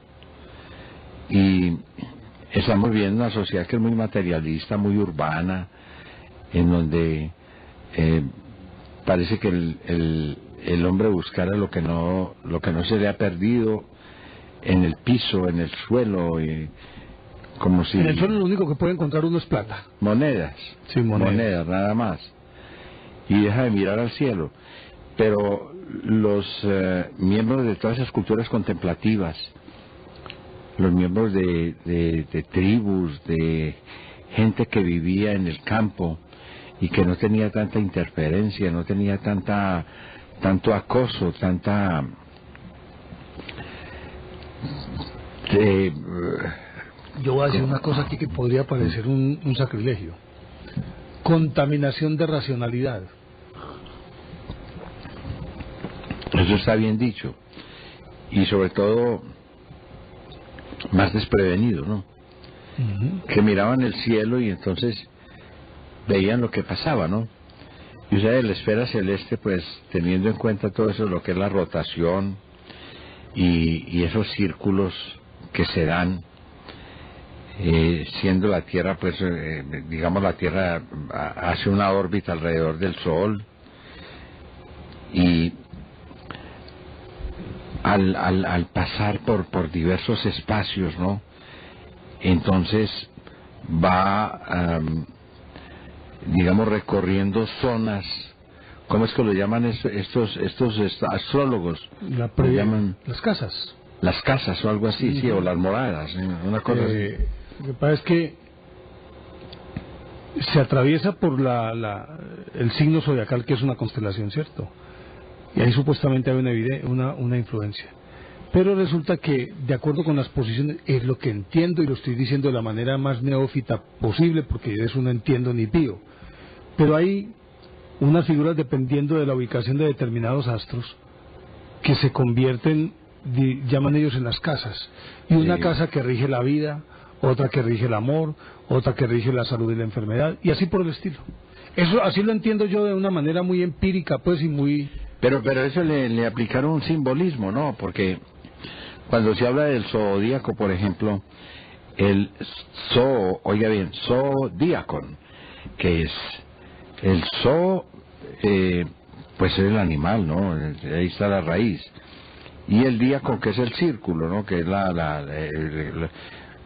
Y estamos viendo una sociedad que es muy materialista, muy urbana, en donde parece que el hombre buscara lo que no se le ha perdido en el piso, en el suelo, y como si... En el suelo lo único que puede encontrar uno es plata. Monedas. Sí, monedas, nada más. Y deja de mirar al cielo. Pero los miembros de todas esas culturas contemplativas, los miembros de tribus, de gente que vivía en el campo y que no tenía tanta interferencia, no tenía tanto acoso, tanta... Yo voy a decir una cosa aquí que podría parecer un sacrilegio. Contaminación de racionalidad. Eso está bien dicho. Y sobre todo, más desprevenido, ¿no? Que miraban el cielo y entonces veían lo que pasaba, ¿no? Y o sea, la esfera celeste, pues, teniendo en cuenta todo eso, lo que es la rotación y esos círculos que se dan, siendo la Tierra, pues, digamos, la Tierra hace una órbita alrededor del Sol, y al pasar por diversos espacios, ¿no? Entonces va, digamos, recorriendo zonas. ¿Cómo es que lo llaman estos astrólogos? Lo llaman las casas. Las casas o algo así, sí, o las moradas, una cosa así. Lo que pasa es que se atraviesa por el signo zodiacal, que es una constelación, ¿cierto? Y ahí supuestamente hay una influencia. Pero resulta que, de acuerdo con las posiciones, es lo que entiendo y lo estoy diciendo de la manera más neófita posible, porque de eso no entiendo ni pío. Pero hay unas figuras dependiendo de la ubicación de determinados astros que se convierten, llaman ellos, en las casas. Y una casa que rige la vida, otra que rige el amor, otra que rige la salud y la enfermedad, y así por el estilo. Eso así lo entiendo yo de una manera muy empírica, pues, y muy... Pero eso le aplicaron un simbolismo, ¿no? Porque cuando se habla del zodíaco, por ejemplo, el oiga bien, zodíacon, que es el pues es el animal, ¿no? Ahí está la raíz. Y el díaco, que es el círculo, ¿no? Que es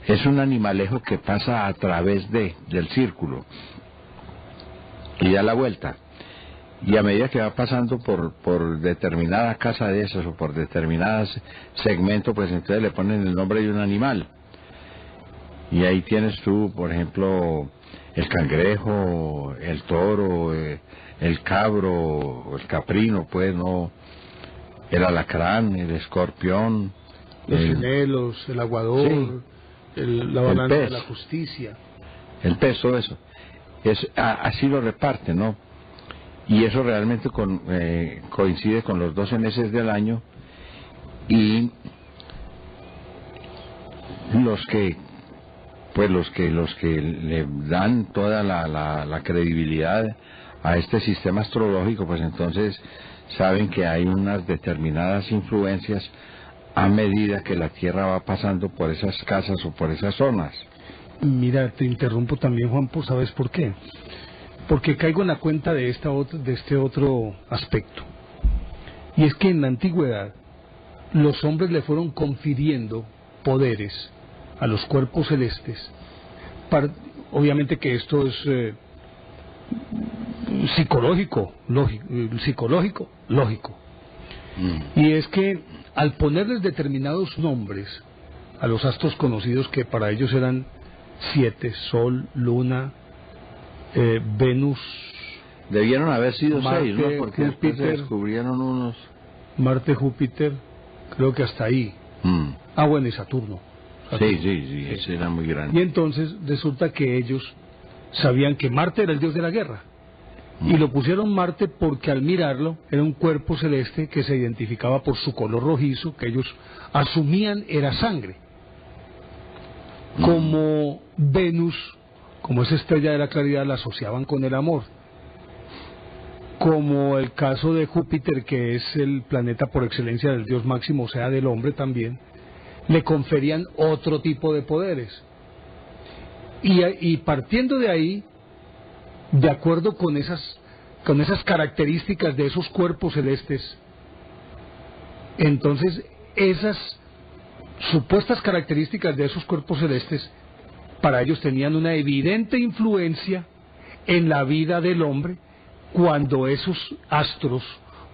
es un animalejo que pasa a través del círculo y da la vuelta. Y a medida que va pasando por determinada casa de esas o por determinados segmentos, pues entonces le ponen el nombre de un animal. Y ahí tienes tú, por ejemplo, el cangrejo, el toro, el cabro, el caprino, pues, ¿no? El alacrán, el escorpión, los gemelos, el aguador, sí, la balanza de la justicia. El pez, todo eso. Así lo reparte, ¿no? Y eso realmente coincide con los 12 meses del año, y los que le dan toda la credibilidad a este sistema astrológico, pues entonces saben que hay unas determinadas influencias a medida que la Tierra va pasando por esas casas o por esas zonas. Mira, te interrumpo también, Juan, ¿sabes por qué? Porque caigo en la cuenta de este otro aspecto. Y es que en la antigüedad los hombres le fueron confiriendo poderes a los cuerpos celestes. Obviamente que esto es psicológico. Y es que al ponerles determinados nombres a los astros conocidos, que para ellos eran 7, Sol, Luna, Venus, debieron haber sido Marte, 6, ¿no? Porque Júpiter, después se descubrieron unos... Marte, Júpiter, creo que hasta ahí. Bueno, y Saturno. Sí, ese era muy grande. Y entonces resulta que ellos sabían que Marte era el dios de la guerra. Y lo pusieron Marte porque al mirarlo era un cuerpo celeste que se identificaba por su color rojizo, que ellos asumían era sangre. Como Venus, como esa estrella de la claridad, la asociaban con el amor. Como el caso de Júpiter, que es el planeta por excelencia del dios máximo, o sea, del hombre también, le conferían otro tipo de poderes. Y partiendo de ahí, de acuerdo con esas características de esos cuerpos celestes, entonces esas supuestas características de esos cuerpos celestes para ellos tenían una evidente influencia en la vida del hombre cuando esos astros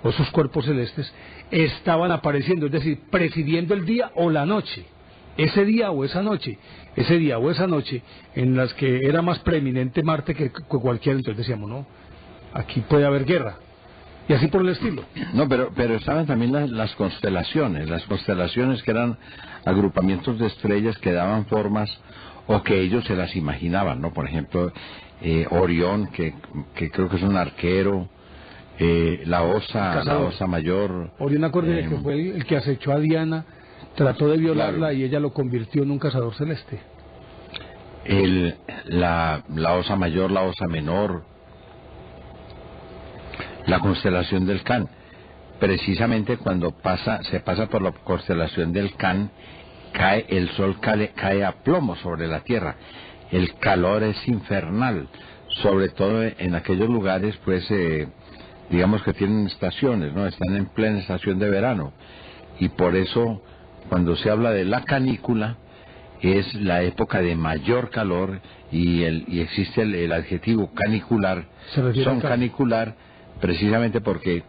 o esos cuerpos celestes estaban apareciendo, es decir, presidiendo el día o la noche, ese día o esa noche en las que era más preeminente Marte que cualquiera. Entonces decíamos, no, aquí puede haber guerra, y así por el estilo. No, pero estaban también las constelaciones que eran agrupamientos de estrellas que daban formas o que ellos se las imaginaban, ¿no? Por ejemplo, Orión, que creo que es un arquero, la osa mayor. Orión, acuérdense que fue el que acechó a Diana, trató de violarla, claro, y ella lo convirtió en un cazador celeste. La osa mayor, la osa menor, la constelación del Can. Precisamente cuando se pasa por la constelación del Can, el sol cae a plomo sobre la Tierra. El calor es infernal, sobre todo en aquellos lugares, pues, digamos que tienen estaciones, ¿no? Están en plena estación de verano. Y por eso, cuando se habla de la canícula, es la época de mayor calor, y existe el adjetivo canicular. Son canicular precisamente porque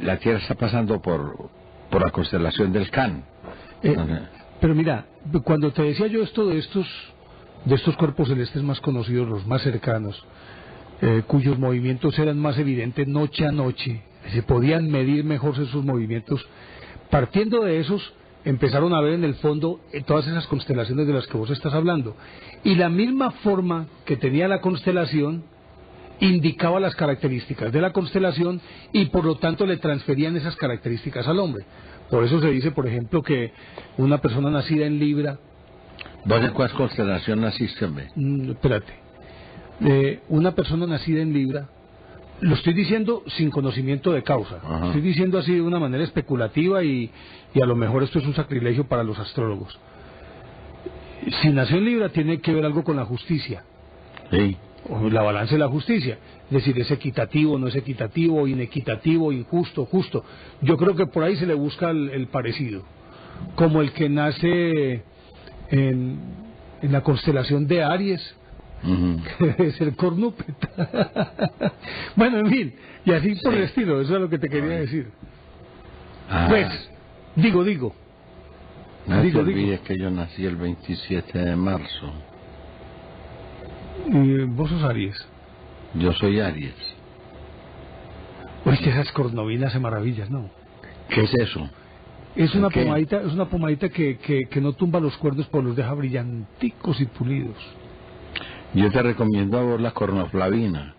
la Tierra está pasando por la constelación del Can. Pero mira, cuando te decía yo esto de estos cuerpos celestes más conocidos, los más cercanos, cuyos movimientos eran más evidentes noche a noche, se podían medir mejor esos movimientos, partiendo de esos empezaron a ver en el fondo todas esas constelaciones de las que vos estás hablando, y la misma forma que tenía la constelación indicaba las características de la constelación, y por lo tanto le transferían esas características al hombre. Por eso se dice, por ejemplo, que una persona nacida en Libra ¿Vos de cuál constelación naciste, hombre? Espérate. Una persona nacida en Libra, lo estoy diciendo sin conocimiento de causa. Ajá. Estoy diciendo así de una manera especulativa y a lo mejor esto es un sacrilegio para los astrólogos. Si nació en Libra tiene que ver algo con la justicia. Sí. O la balanza de la justicia. Es decir, es equitativo, no es equitativo, inequitativo, injusto, justo. Yo creo que por ahí se le busca el parecido. Como el que nace en la constelación de Aries, que debe ser cornúpeta. Bueno, en fin, y así por el estilo, eso es lo que te quería decir. Pues, digo. No te olvides que yo nací el 27 de marzo. ¿Y vos sos Aries? Yo soy Aries. Oye, esas cornovinas de maravillas, ¿no? ¿Qué es eso? Es una pomadita que no tumba los cuernos, pero los deja brillanticos y pulidos. Yo te recomiendo a vos la cornoflavina,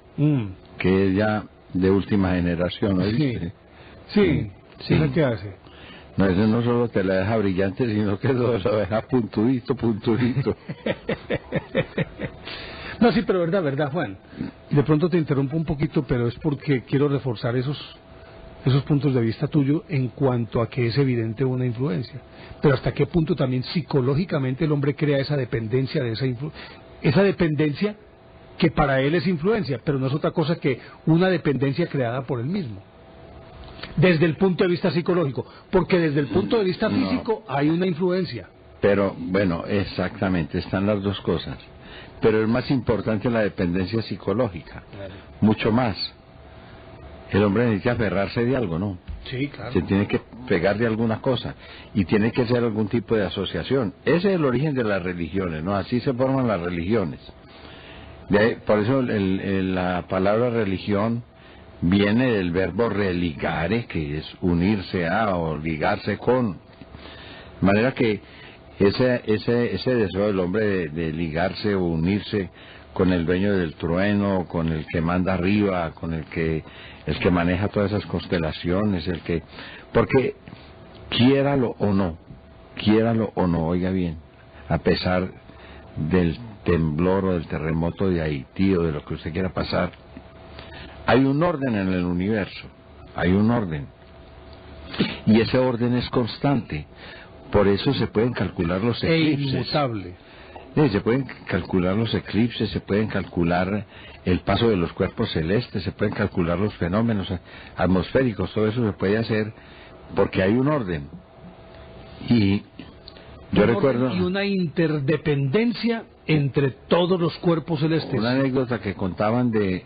que es ya de última generación, ¿no? Sí. ¿Esa qué hace? No, eso no solo te la deja brillante, sino que lo deja puntudito. No, sí, pero verdad, Juan. De pronto te interrumpo un poquito, pero es porque quiero reforzar esos puntos de vista tuyos en cuanto a que es evidente una influencia. Pero hasta qué punto también psicológicamente el hombre crea esa dependencia de esa dependencia que para él es influencia, pero no es otra cosa que una dependencia creada por él mismo. Desde el punto de vista psicológico, porque desde el punto de vista físico hay una influencia. Pero, bueno, exactamente, están las dos cosas. Pero es más importante la dependencia psicológica, mucho más. El hombre necesita aferrarse de algo, ¿no? Sí, claro. Se tiene que pegar de alguna cosa y tiene que ser algún tipo de asociación. Ese es el origen de las religiones, ¿no? Así se forman las religiones. Por eso la palabra religión viene del verbo religare, que es unirse a o ligarse con. De manera que ese deseo del hombre de ligarse o unirse con el dueño del trueno, con el que manda arriba, con el que maneja todas esas constelaciones, porque quiéralo o no, oiga bien, a pesar del temblor o del terremoto de Haití o de lo que usted quiera pasar, hay un orden en el universo, hay un orden, y ese orden es constante. Por eso se pueden calcular los eclipses. Inmutable. Se pueden calcular los eclipses, se pueden calcular el paso de los cuerpos celestes, se pueden calcular los fenómenos atmosféricos, todo eso se puede hacer porque hay un orden. Y yo recuerdo... Y una interdependencia entre todos los cuerpos celestes. Una anécdota que contaban de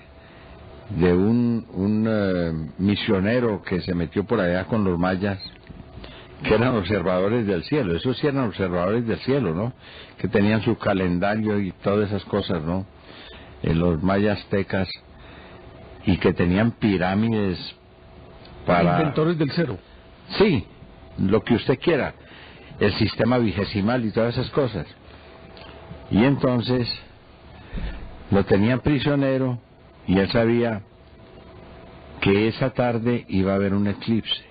un misionero que se metió por allá con los mayas, que eran observadores del cielo. Esos sí eran observadores del cielo, ¿no? Que tenían su calendario y todas esas cosas, ¿no? Los mayas aztecas, y que tenían pirámides para... Inventores del cero. Sí, lo que usted quiera. El sistema vigesimal y todas esas cosas. Y entonces lo tenían prisionero y él sabía que esa tarde iba a haber un eclipse.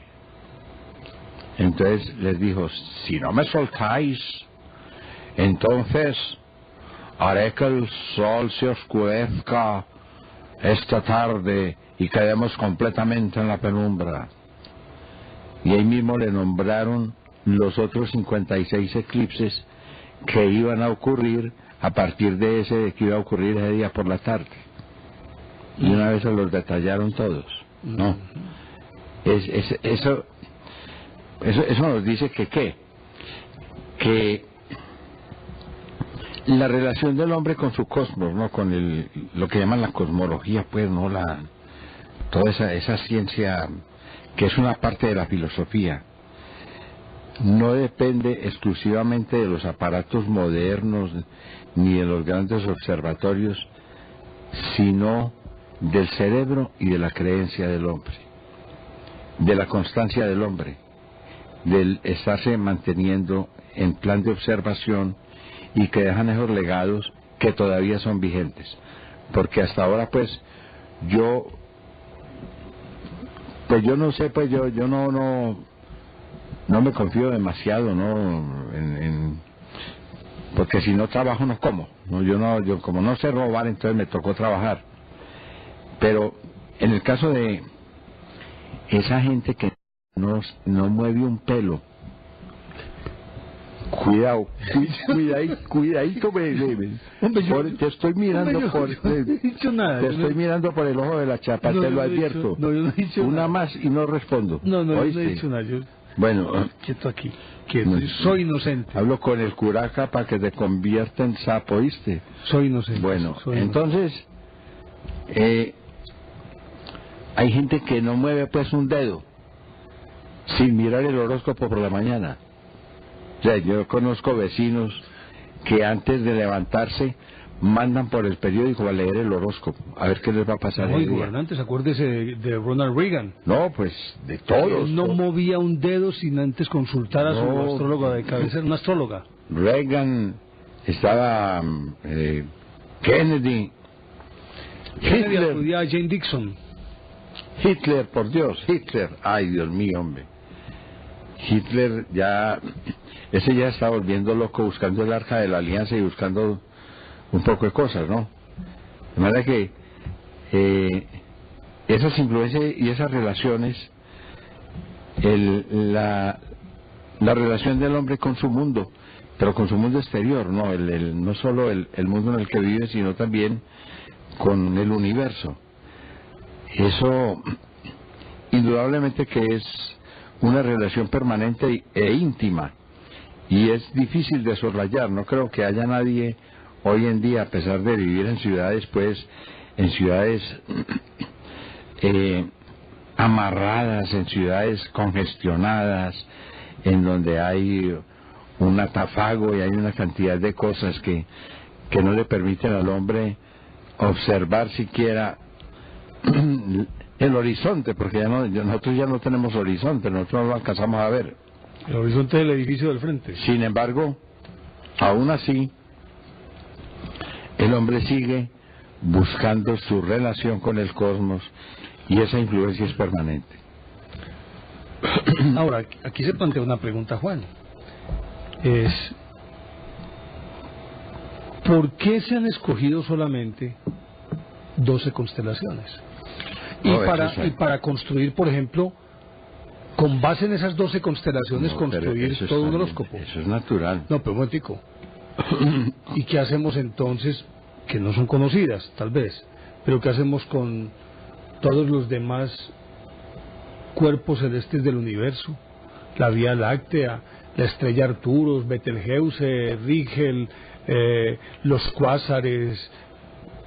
Entonces les dijo, si no me soltáis, entonces haré que el sol se oscurezca esta tarde y quedemos completamente en la penumbra. Y ahí mismo le nombraron los otros 56 eclipses que iban a ocurrir a partir de ese que iba a ocurrir ese día por la tarde. Y una vez se los detallaron todos, ¿no? Eso nos dice que la relación del hombre con su cosmos, ¿no? Con lo que llaman la cosmología, pues, ¿no? Toda esa ciencia que es una parte de la filosofía, no depende exclusivamente de los aparatos modernos ni de los grandes observatorios, sino del cerebro y de la creencia del hombre, de la constancia del hombre, del estarse manteniendo en plan de observación y que dejan esos legados que todavía son vigentes. Porque hasta ahora pues yo no sé, pues yo no me confío demasiado, ¿no? porque si no trabajo no como. No, yo como no sé robar, entonces me tocó trabajar. Pero en el caso de esa gente que no mueve un pelo, cuidadito, te estoy mirando te estoy mirando por el ojo de la chapa, te lo advierto. No, yo no he dicho una nada. Más y no respondo. No, yo no he dicho nada. Bueno, quieto aquí, quieto. Soy inocente. Hablo con el curaca para que te convierta en sapo, ¿oíste? Soy inocente. Bueno, entonces hay gente que no mueve pues un dedo sin mirar el horóscopo por la mañana. O sea, yo conozco vecinos que antes de levantarse mandan por el periódico a leer el horóscopo, a ver qué les va a pasar. No, y gobernantes, acuérdese de Ronald Reagan. No, pues de todos. Él no movía un dedo sin antes consultar a su astróloga de cabecera, una astróloga. Reagan, estaba Kennedy, Hitler, acudía a Jane Dixon. Hitler, por Dios, Hitler, ay Dios mío, hombre. Hitler ese ya está volviendo loco buscando el arca de la alianza y buscando un poco de cosas, ¿no? De manera que esas influencias y esas relaciones, la relación del hombre con su mundo, pero con su mundo exterior, no no solo el mundo en el que vive, sino también con el universo. Eso indudablemente que es una relación permanente e íntima, y es difícil de soslayar. No creo que haya nadie hoy en día, a pesar de vivir en ciudades, pues, en ciudades amarradas, en ciudades congestionadas, en donde hay un atafago y hay una cantidad de cosas que no le permiten al hombre observar siquiera el horizonte, porque nosotros ya no tenemos horizonte, nosotros no lo alcanzamos a ver. El horizonte del edificio del frente. Sin embargo, aún así, el hombre sigue buscando su relación con el cosmos, y esa influencia es permanente. Ahora, aquí se plantea una pregunta, Juan. ¿Por qué se han escogido solamente 12 constelaciones? Y para construir, por ejemplo, con base en esas 12 constelaciones, construir todo un horóscopo. Eso es natural. No, pero un momentico. ¿Y qué hacemos entonces, que no son conocidas, tal vez, pero qué hacemos con todos los demás cuerpos celestes del universo? La Vía Láctea, la estrella Arcturus, Betelgeuse, Rigel, los cuásares,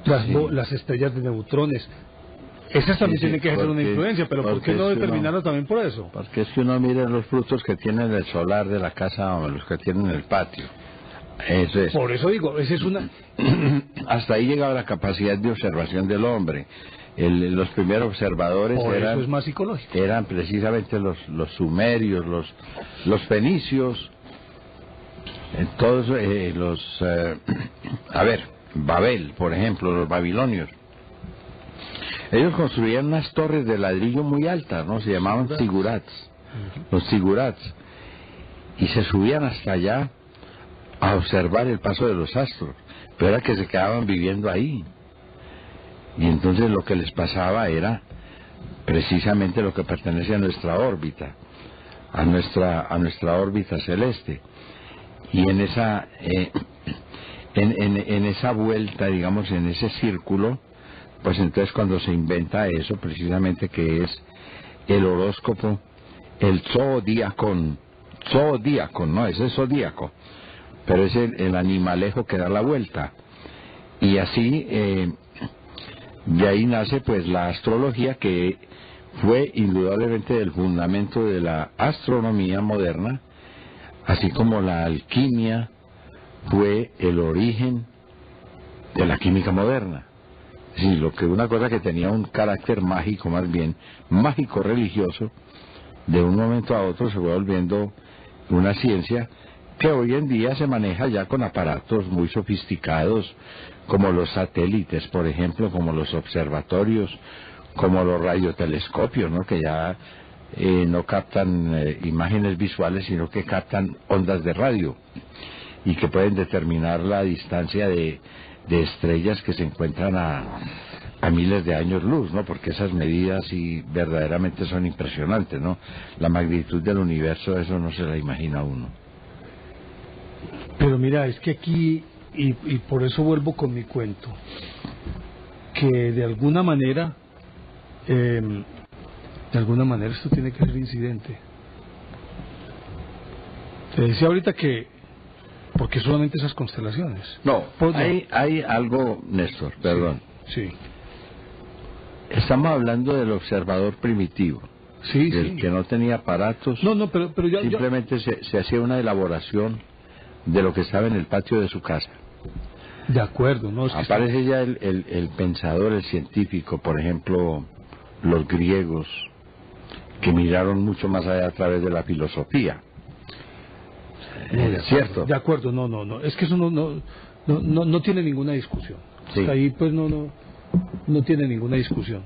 las estrellas de neutrones. Esas también tienen que ejercer una influencia, pero ¿por qué no determinarlo también por eso? Porque es que uno mira los frutos que tiene el solar de la casa o los que tienen el patio. Eso es. Por eso digo, esa es una... Hasta ahí llegaba la capacidad de observación del hombre. Los primeros observadores eso es más psicológico. Eran precisamente los sumerios, los fenicios, todos Babel, por ejemplo, los babilonios. Ellos construían unas torres de ladrillo muy altas, ¿no? Se llamaban zigurats, los zigurats, y se subían hasta allá a observar el paso de los astros, pero era que se quedaban viviendo ahí. Y entonces lo que les pasaba era precisamente lo que pertenece a nuestra órbita, a nuestra órbita celeste. Y en esa en esa vuelta, digamos, en ese círculo, pues entonces cuando se inventa eso, precisamente, que es el horóscopo, el zodíaco, no, ese es zodíaco, pero es el animalejo que da la vuelta. Y así, de ahí nace pues la astrología, que fue indudablemente el fundamento de la astronomía moderna, así como la alquimia fue el origen de la química moderna. Sí, una cosa que tenía un carácter mágico, más bien mágico religioso, de un momento a otro se fue volviendo una ciencia que hoy en día se maneja ya con aparatos muy sofisticados, como los satélites, por ejemplo, como los observatorios, como los radiotelescopios, ¿no? Que ya no captan imágenes visuales, sino que captan ondas de radio. y que pueden determinar la distancia de estrellas que se encuentran a miles de años luz, ¿no? Porque esas medidas sí verdaderamente son impresionantes, ¿no? La magnitud del universo, eso no se la imagina uno. Pero mira, es que aquí, y por eso vuelvo con mi cuento, que de alguna manera esto tiene que ser incidente. Te decía ahorita que, porque solamente esas constelaciones. No, hay algo, Néstor, perdón. Sí. Estamos hablando del observador primitivo. Sí, el que no tenía aparatos. No, pero ya, simplemente se hacía una elaboración de lo que estaba en el patio de su casa. De acuerdo, ¿no? Es que aparece ya el pensador, el científico, por ejemplo, los griegos, que miraron mucho más allá a través de la filosofía. ¿Cierto? De acuerdo, no. Es que eso no tiene ninguna discusión. Sí. Hasta ahí pues no tiene ninguna discusión.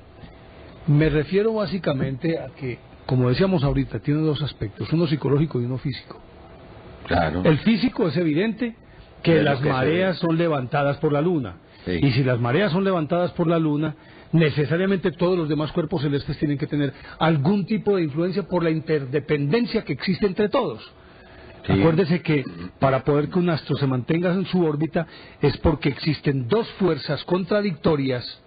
Me refiero básicamente a que, como decíamos ahorita, tiene dos aspectos, uno psicológico y uno físico. Claro. El físico es evidente que las mareas son levantadas por la luna. Sí. Y si las mareas son levantadas por la luna, necesariamente todos los demás cuerpos celestes tienen que tener algún tipo de influencia por la interdependencia que existe entre todos. Sí. Acuérdese que para poder que un astro se mantenga en su órbita es porque existen dos fuerzas contradictorias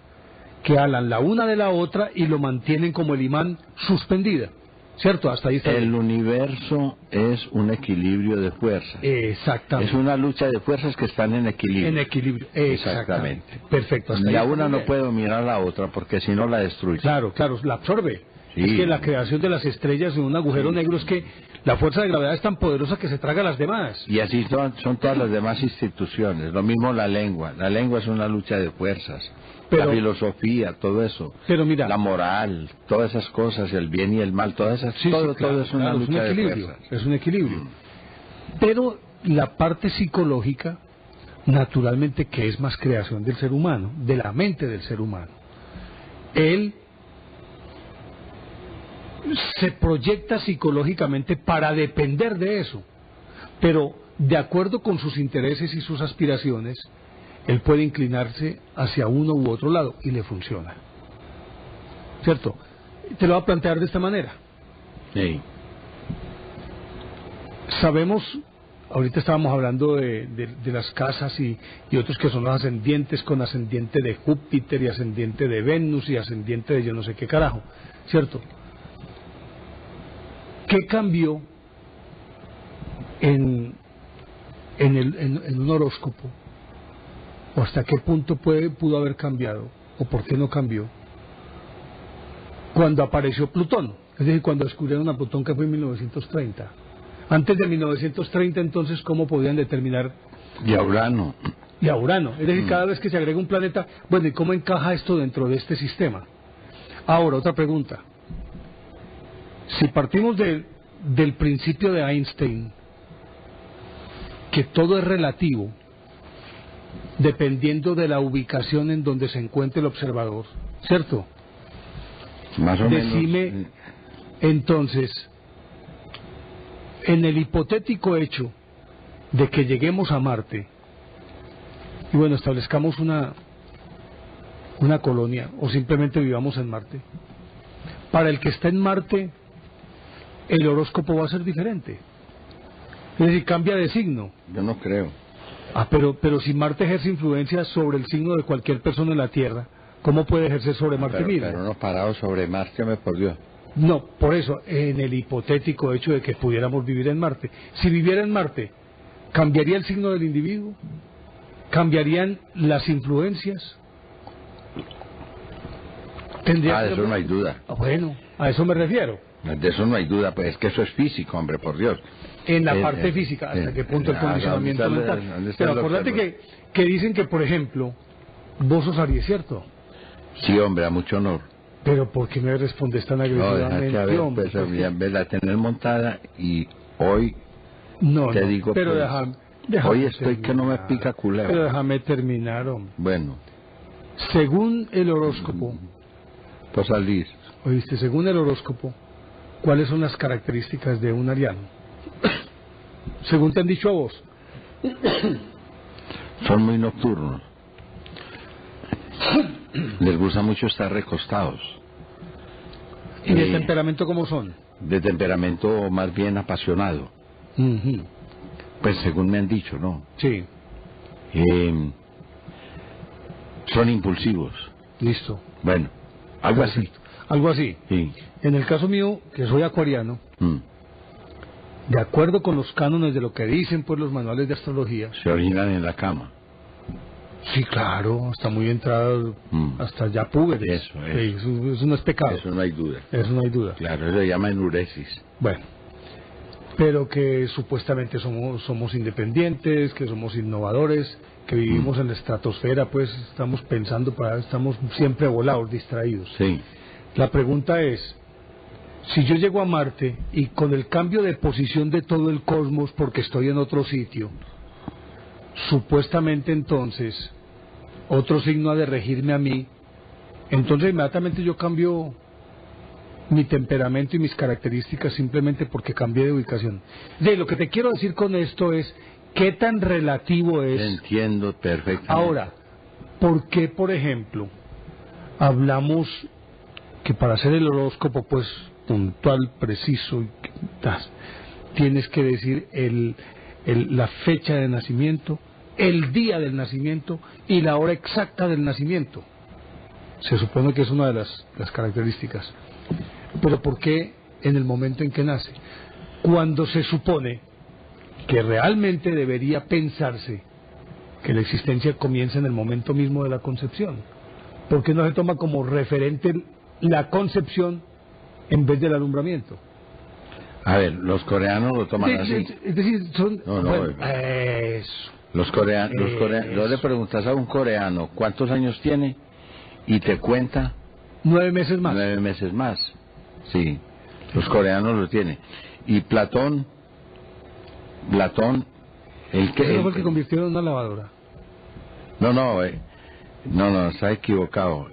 que alan la una de la otra y lo mantienen como el imán suspendida. ¿Cierto? Hasta ahí está. El universo es un equilibrio de fuerzas. Exactamente. Es una lucha de fuerzas que están en equilibrio. En equilibrio, exactamente. Perfecto. Hasta la una no puede dominar a la otra porque si no la destruye. Claro, la absorbe. Sí. Es que la creación de las estrellas en un agujero negro es que la fuerza de gravedad es tan poderosa que se traga a las demás. Y así son todas las demás instituciones. Lo mismo la lengua. La lengua es una lucha de fuerzas. La filosofía, todo eso. Pero mira, la moral, todas esas cosas, el bien y el mal, todas esas, todo es una lucha de fuerzas. Es un equilibrio. Pero la parte psicológica, naturalmente, que es más creación del ser humano, de la mente del ser humano. Él se proyecta psicológicamente para depender de eso, pero de acuerdo con sus intereses y sus aspiraciones, él puede inclinarse hacia uno u otro lado y le funciona. ¿Cierto? Te lo voy a plantear de esta manera. Sí. Sabemos, ahorita estábamos hablando de las casas y otros que son los ascendientes, con ascendiente de Júpiter y ascendiente de Venus y ascendiente de yo no sé qué carajo, ¿cierto? ¿Qué cambió en un horóscopo? ¿O hasta qué punto pudo haber cambiado? ¿O por qué no cambió? Cuando apareció Plutón, es decir, cuando descubrieron a Plutón, que fue en 1930. Antes de 1930, entonces, ¿cómo podían determinar? Y a Urano. Y a Urano. Es decir, cada vez que se agrega un planeta, bueno, ¿y cómo encaja esto dentro de este sistema? Ahora, otra pregunta. Si partimos del principio de Einstein, que todo es relativo, dependiendo de la ubicación en donde se encuentre el observador, ¿cierto? Más o menos. Decime, entonces, en el hipotético hecho de que lleguemos a Marte, y bueno, establezcamos una colonia, o simplemente vivamos en Marte, para el que está en Marte, el horóscopo va a ser diferente. Es decir, cambia de signo. Yo no creo. Pero si Marte ejerce influencia sobre el signo de cualquier persona en la Tierra, ¿cómo puede ejercer sobre Marte mismo? Pero no parado sobre Marte, me por Dios. No, por eso, en el hipotético hecho de que pudiéramos vivir en Marte. Si viviera en Marte, ¿cambiaría el signo del individuo? ¿Cambiarían las influencias? De eso no hay duda. Bueno, a eso me refiero. De eso no hay duda, pues es que eso es físico, hombre, por Dios. En la parte física, ¿hasta qué punto el condicionamiento mental? Pero acuérdate que dicen que, por ejemplo, vos sos Aries, ¿cierto? Sí, hombre, a mucho honor. Pero ¿por qué me respondes tan agresivamente, hombre? Pues, la tener montada y hoy te digo, pero pues, déjame hoy estoy terminar, que no me pica culebra. Pero déjame terminar, hombre. Bueno. Según el horóscopo, pues salís. Oíste, según el horóscopo, ¿cuáles son las características de un ariano? Según te han dicho a vos. Son muy nocturnos. Les gusta mucho estar recostados. ¿Y de temperamento cómo son? De temperamento más bien apasionado. Uh-huh. Pues según me han dicho, ¿no? Sí. Son impulsivos. Listo. Bueno, algo así. Algo así. Sí. En el caso mío, que soy acuariano, de acuerdo con los cánones de lo que dicen pues los manuales de astrología, Se orinan en la cama. sí, claro, hasta muy entrado, hasta ya púberes. Eso. Sí, eso no es pecado. Eso no hay duda. Eso no hay duda. Claro, eso se llama enuresis. Bueno, pero que supuestamente somos independientes, que somos innovadores, que vivimos en la estratosfera, pues estamos pensando, estamos siempre volados, distraídos. Sí. La pregunta es, si yo llego a Marte y con el cambio de posición de todo el cosmos porque estoy en otro sitio, supuestamente entonces otro signo ha de regirme a mí, entonces inmediatamente yo cambio mi temperamento y mis características simplemente porque cambié de ubicación. Lo que te quiero decir con esto es, ¿qué tan relativo es? Entiendo perfectamente. Ahora, ¿por qué, por ejemplo, hablamos que para hacer el horóscopo, pues, puntual, preciso, tienes que decir la fecha de nacimiento, el día del nacimiento y la hora exacta del nacimiento? Se supone que es una de las características. Pero ¿por qué en el momento en que nace? Cuando se supone que realmente debería pensarse que la existencia comienza en el momento mismo de la concepción. ¿Por qué no se toma como referente la concepción en vez del alumbramiento? A ver, los coreanos lo toman así. Es decir, son... No, eso. Los coreanos, no le preguntas a un coreano cuántos años tiene y te cuenta 9 meses más. 9 meses más. Sí, los coreanos lo tienen. Y Platón, ¿Ese fue el que convirtió en una lavadora? No, está equivocado.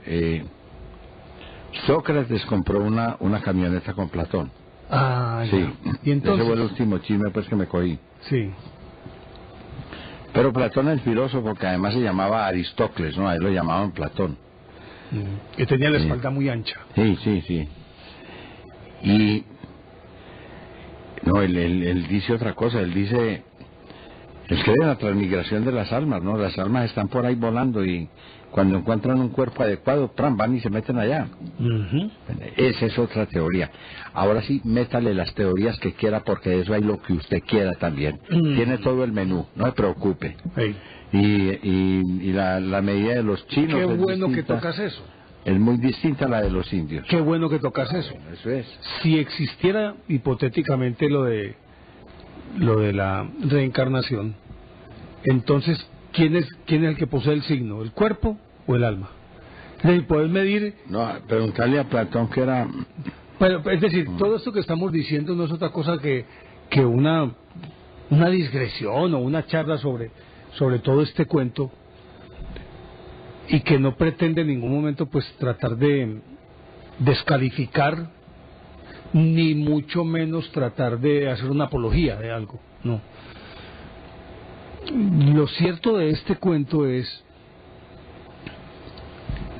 Sócrates compró una camioneta con Platón. Ah, sí. Ya. ¿Y entonces? Ese fue el último chisme pues que me cogí. Sí. Pero Platón es filósofo que además se llamaba Aristócles, ¿no? A él lo llamaban Platón. Que tenía la espalda muy ancha. Sí. Y no, él dice otra cosa, él cree en la transmigración de las almas, ¿no? Las almas están por ahí volando y cuando encuentran un cuerpo adecuado, van y se meten allá. Esa es otra teoría. Ahora sí, métale las teorías que quiera porque de eso hay lo que usted quiera también. Tiene todo el menú, no se preocupe. Hey. Y la medida de los chinos... Qué bueno que tocas eso. Es muy distinta a la de los indios. Qué bueno que tocas eso. Eso es. Si existiera hipotéticamente lo de la reencarnación, entonces, ¿quién es el que posee el signo? ¿El cuerpo o el alma? ¿Le puedes medir? No, preguntarle a Platón que era... Bueno, es decir, todo esto que estamos diciendo no es otra cosa que una digresión o una charla sobre todo este cuento, y que no pretende en ningún momento pues tratar de descalificar ni mucho menos tratar de hacer una apología de algo, no. Lo cierto de este cuento es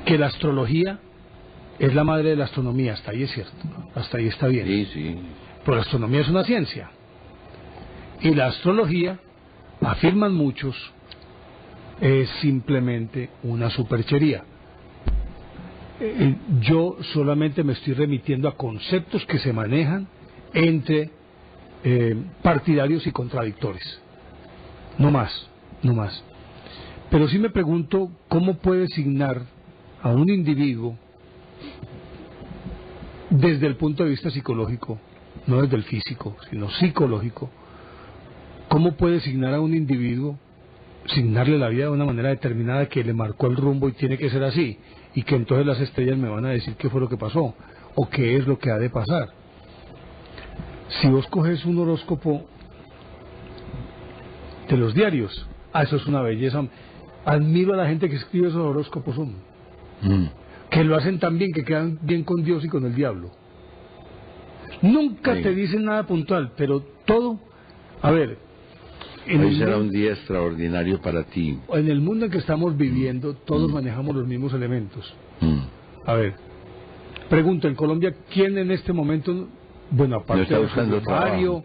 que la astrología es la madre de la astronomía, hasta ahí es cierto, hasta ahí está bien. Sí. Pero la astronomía es una ciencia y la astrología, afirman muchos, es simplemente una superchería. Yo solamente me estoy remitiendo a conceptos que se manejan entre partidarios y contradictores. No más. Pero sí me pregunto cómo puede signar a un individuo desde el punto de vista psicológico, no desde el físico, sino psicológico. ¿Cómo puede signar a un individuo, signarle la vida de una manera determinada que le marcó el rumbo y tiene que ser así, y que entonces las estrellas me van a decir qué fue lo que pasó o qué es lo que ha de pasar? Si vos coges un horóscopo de los diarios, eso es una belleza. Admiro a la gente que escribe esos horóscopos, que lo hacen tan bien que quedan bien con Dios y con el diablo. Nunca te dicen nada puntual, pero todo. A ver, Hoy será un día extraordinario para ti. En el mundo en que estamos viviendo, todos manejamos los mismos elementos. A ver, pregunto, en Colombia, ¿quién en este momento, bueno, aparte de Mario,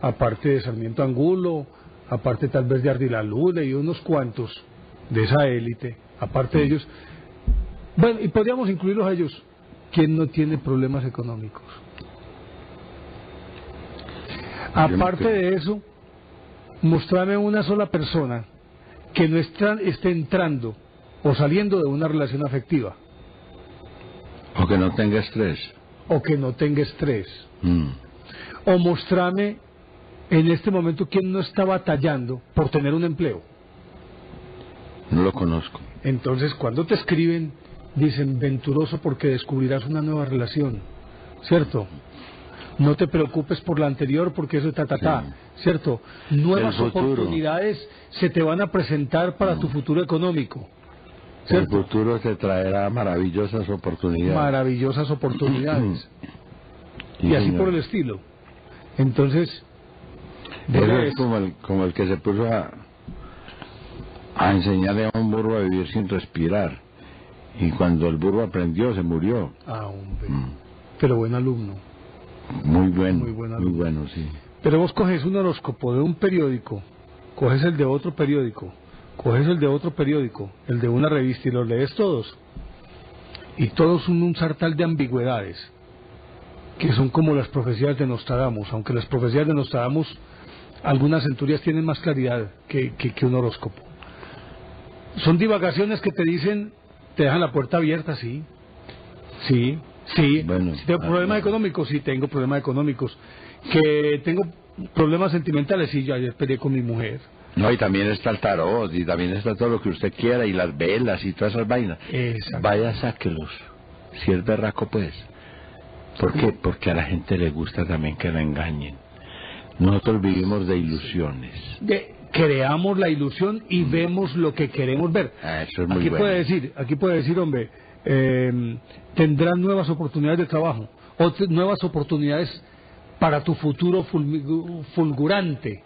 aparte de Sarmiento Angulo, aparte tal vez de Ardila Luna y unos cuantos de esa élite, aparte de ellos, bueno, y podríamos incluirlos a ellos, ¿quién no tiene problemas económicos? Aparte de eso, mostrarme una sola persona que no esté entrando o saliendo de una relación afectiva. O que no tenga estrés. O que no tenga estrés. O mostrarme en este momento quién no está batallando por tener un empleo. No lo conozco. Entonces, cuando te escriben, dicen, venturoso porque descubrirás una nueva relación, ¿cierto? No te preocupes por la anterior porque eso está sí. ¿Cierto? Nuevas oportunidades se te van a presentar para tu futuro económico, ¿cierto? El futuro te traerá maravillosas oportunidades. Maravillosas oportunidades. Y así por el estilo. Entonces, eso es como el que se puso a enseñarle a un burro a vivir sin respirar. Y cuando el burro aprendió, se murió. Ah, hombre. Pero buen alumno. Muy bueno, muy bueno, sí. Pero vos coges un horóscopo de un periódico, coges el de otro periódico, coges el de otro periódico, el de una revista y los lees todos. Y todos son un sartal de ambigüedades, que son como las profecías de Nostradamus, aunque las profecías de Nostradamus, algunas centurias tienen más claridad que un horóscopo. Son divagaciones que te dicen, te dejan la puerta abierta, sí. Bueno, si tengo problemas económicos, sí tengo problemas económicos. Que tengo problemas sentimentales, sí, yo ayer peleé con mi mujer. No, y también está el tarot, y también está todo lo que usted quiera, y las velas, y todas esas vainas. Vaya, sáquelos, si es berraco, pues. ¿Por qué? Porque a la gente le gusta también que la engañen. Nosotros vivimos de ilusiones. Creamos la ilusión y vemos lo que queremos ver. Eso es muy bueno. Aquí puede decir, hombre, tendrán nuevas oportunidades de trabajo, nuevas oportunidades para tu futuro fulgurante.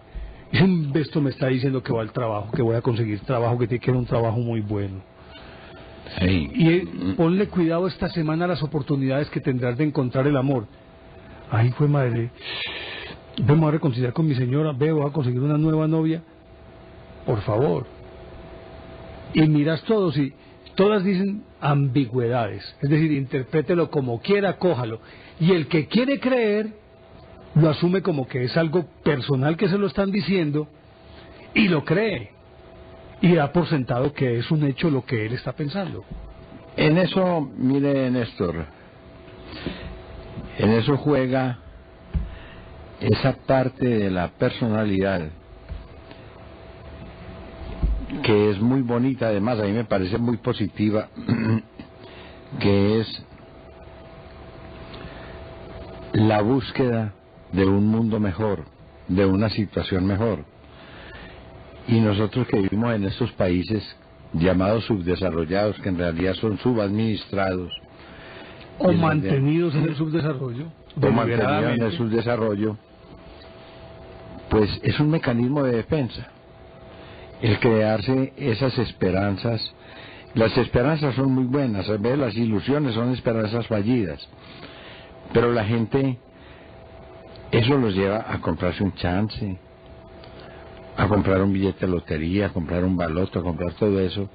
Y esto me está diciendo que va al trabajo, que voy a conseguir trabajo, que quiero un trabajo muy bueno. Y ponle cuidado esta semana a las oportunidades que tendrás de encontrar el amor. Ay, fue madre, vamos a reconciliar con mi señora, voy a conseguir una nueva novia, por favor. Y miras todos y todas dicen ambigüedades, es decir, interprételo como quiera, cójalo. Y el que quiere creer, lo asume como que es algo personal que se lo están diciendo, y lo cree, y da por sentado que es un hecho lo que él está pensando. En eso, mire, Néstor, en eso juega esa parte de la personalidad que es muy bonita, además a mí me parece muy positiva, que es la búsqueda de un mundo mejor, de una situación mejor. Y nosotros que vivimos en estos países llamados subdesarrollados, que en realidad son subadministrados o mantenidos en el subdesarrollo, pues es un mecanismo de defensa el crearse esas esperanzas. Las esperanzas son muy buenas, las ilusiones son esperanzas fallidas, pero la gente eso los lleva a comprarse un chance, a comprar un billete de lotería, a comprar un baloto, a comprar todo eso,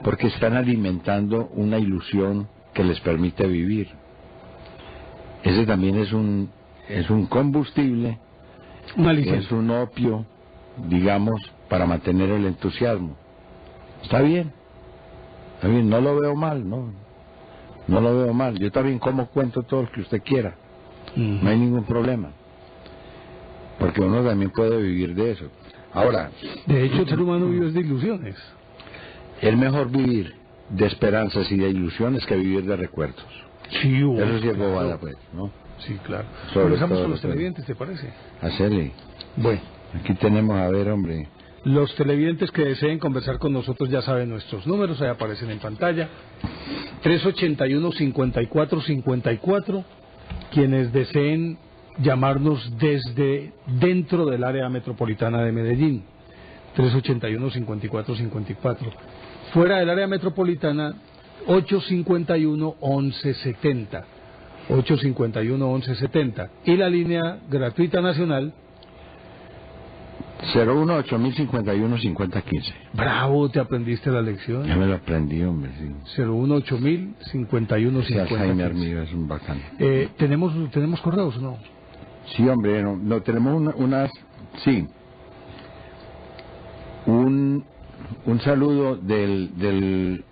porque están alimentando una ilusión que les permite vivir. Ese también es un combustible, es un opio, digamos, para mantener el entusiasmo. Está bien, no lo veo mal, no lo veo mal. Yo también como cuento todo lo que usted quiera, no hay ningún problema, porque uno también puede vivir de eso. Ahora, de hecho, el ser humano vive de ilusiones. Es mejor vivir de esperanzas y de ilusiones que vivir de recuerdos. Sí, eso sí es bobada, pues, ¿no? Sí, claro. Empezamos con los televidentes, ¿te parece? Hacerle. Bueno, aquí tenemos, a ver, hombre. Los televidentes que deseen conversar con nosotros ya saben nuestros números, ahí aparecen en pantalla. 381-5454. Quienes deseen llamarnos desde dentro del área metropolitana de Medellín. 381-5454. Fuera del área metropolitana, 851-1170. 851-1170. Y la línea gratuita nacional, 018-051-5015. bravo, te aprendiste la lección. Ya me lo aprendí, hombre, sí. 018-051-5015. Jaime Armido es un bacán. ¿Tenemos correos o no? Sí, hombre, no tenemos sí. Un saludo del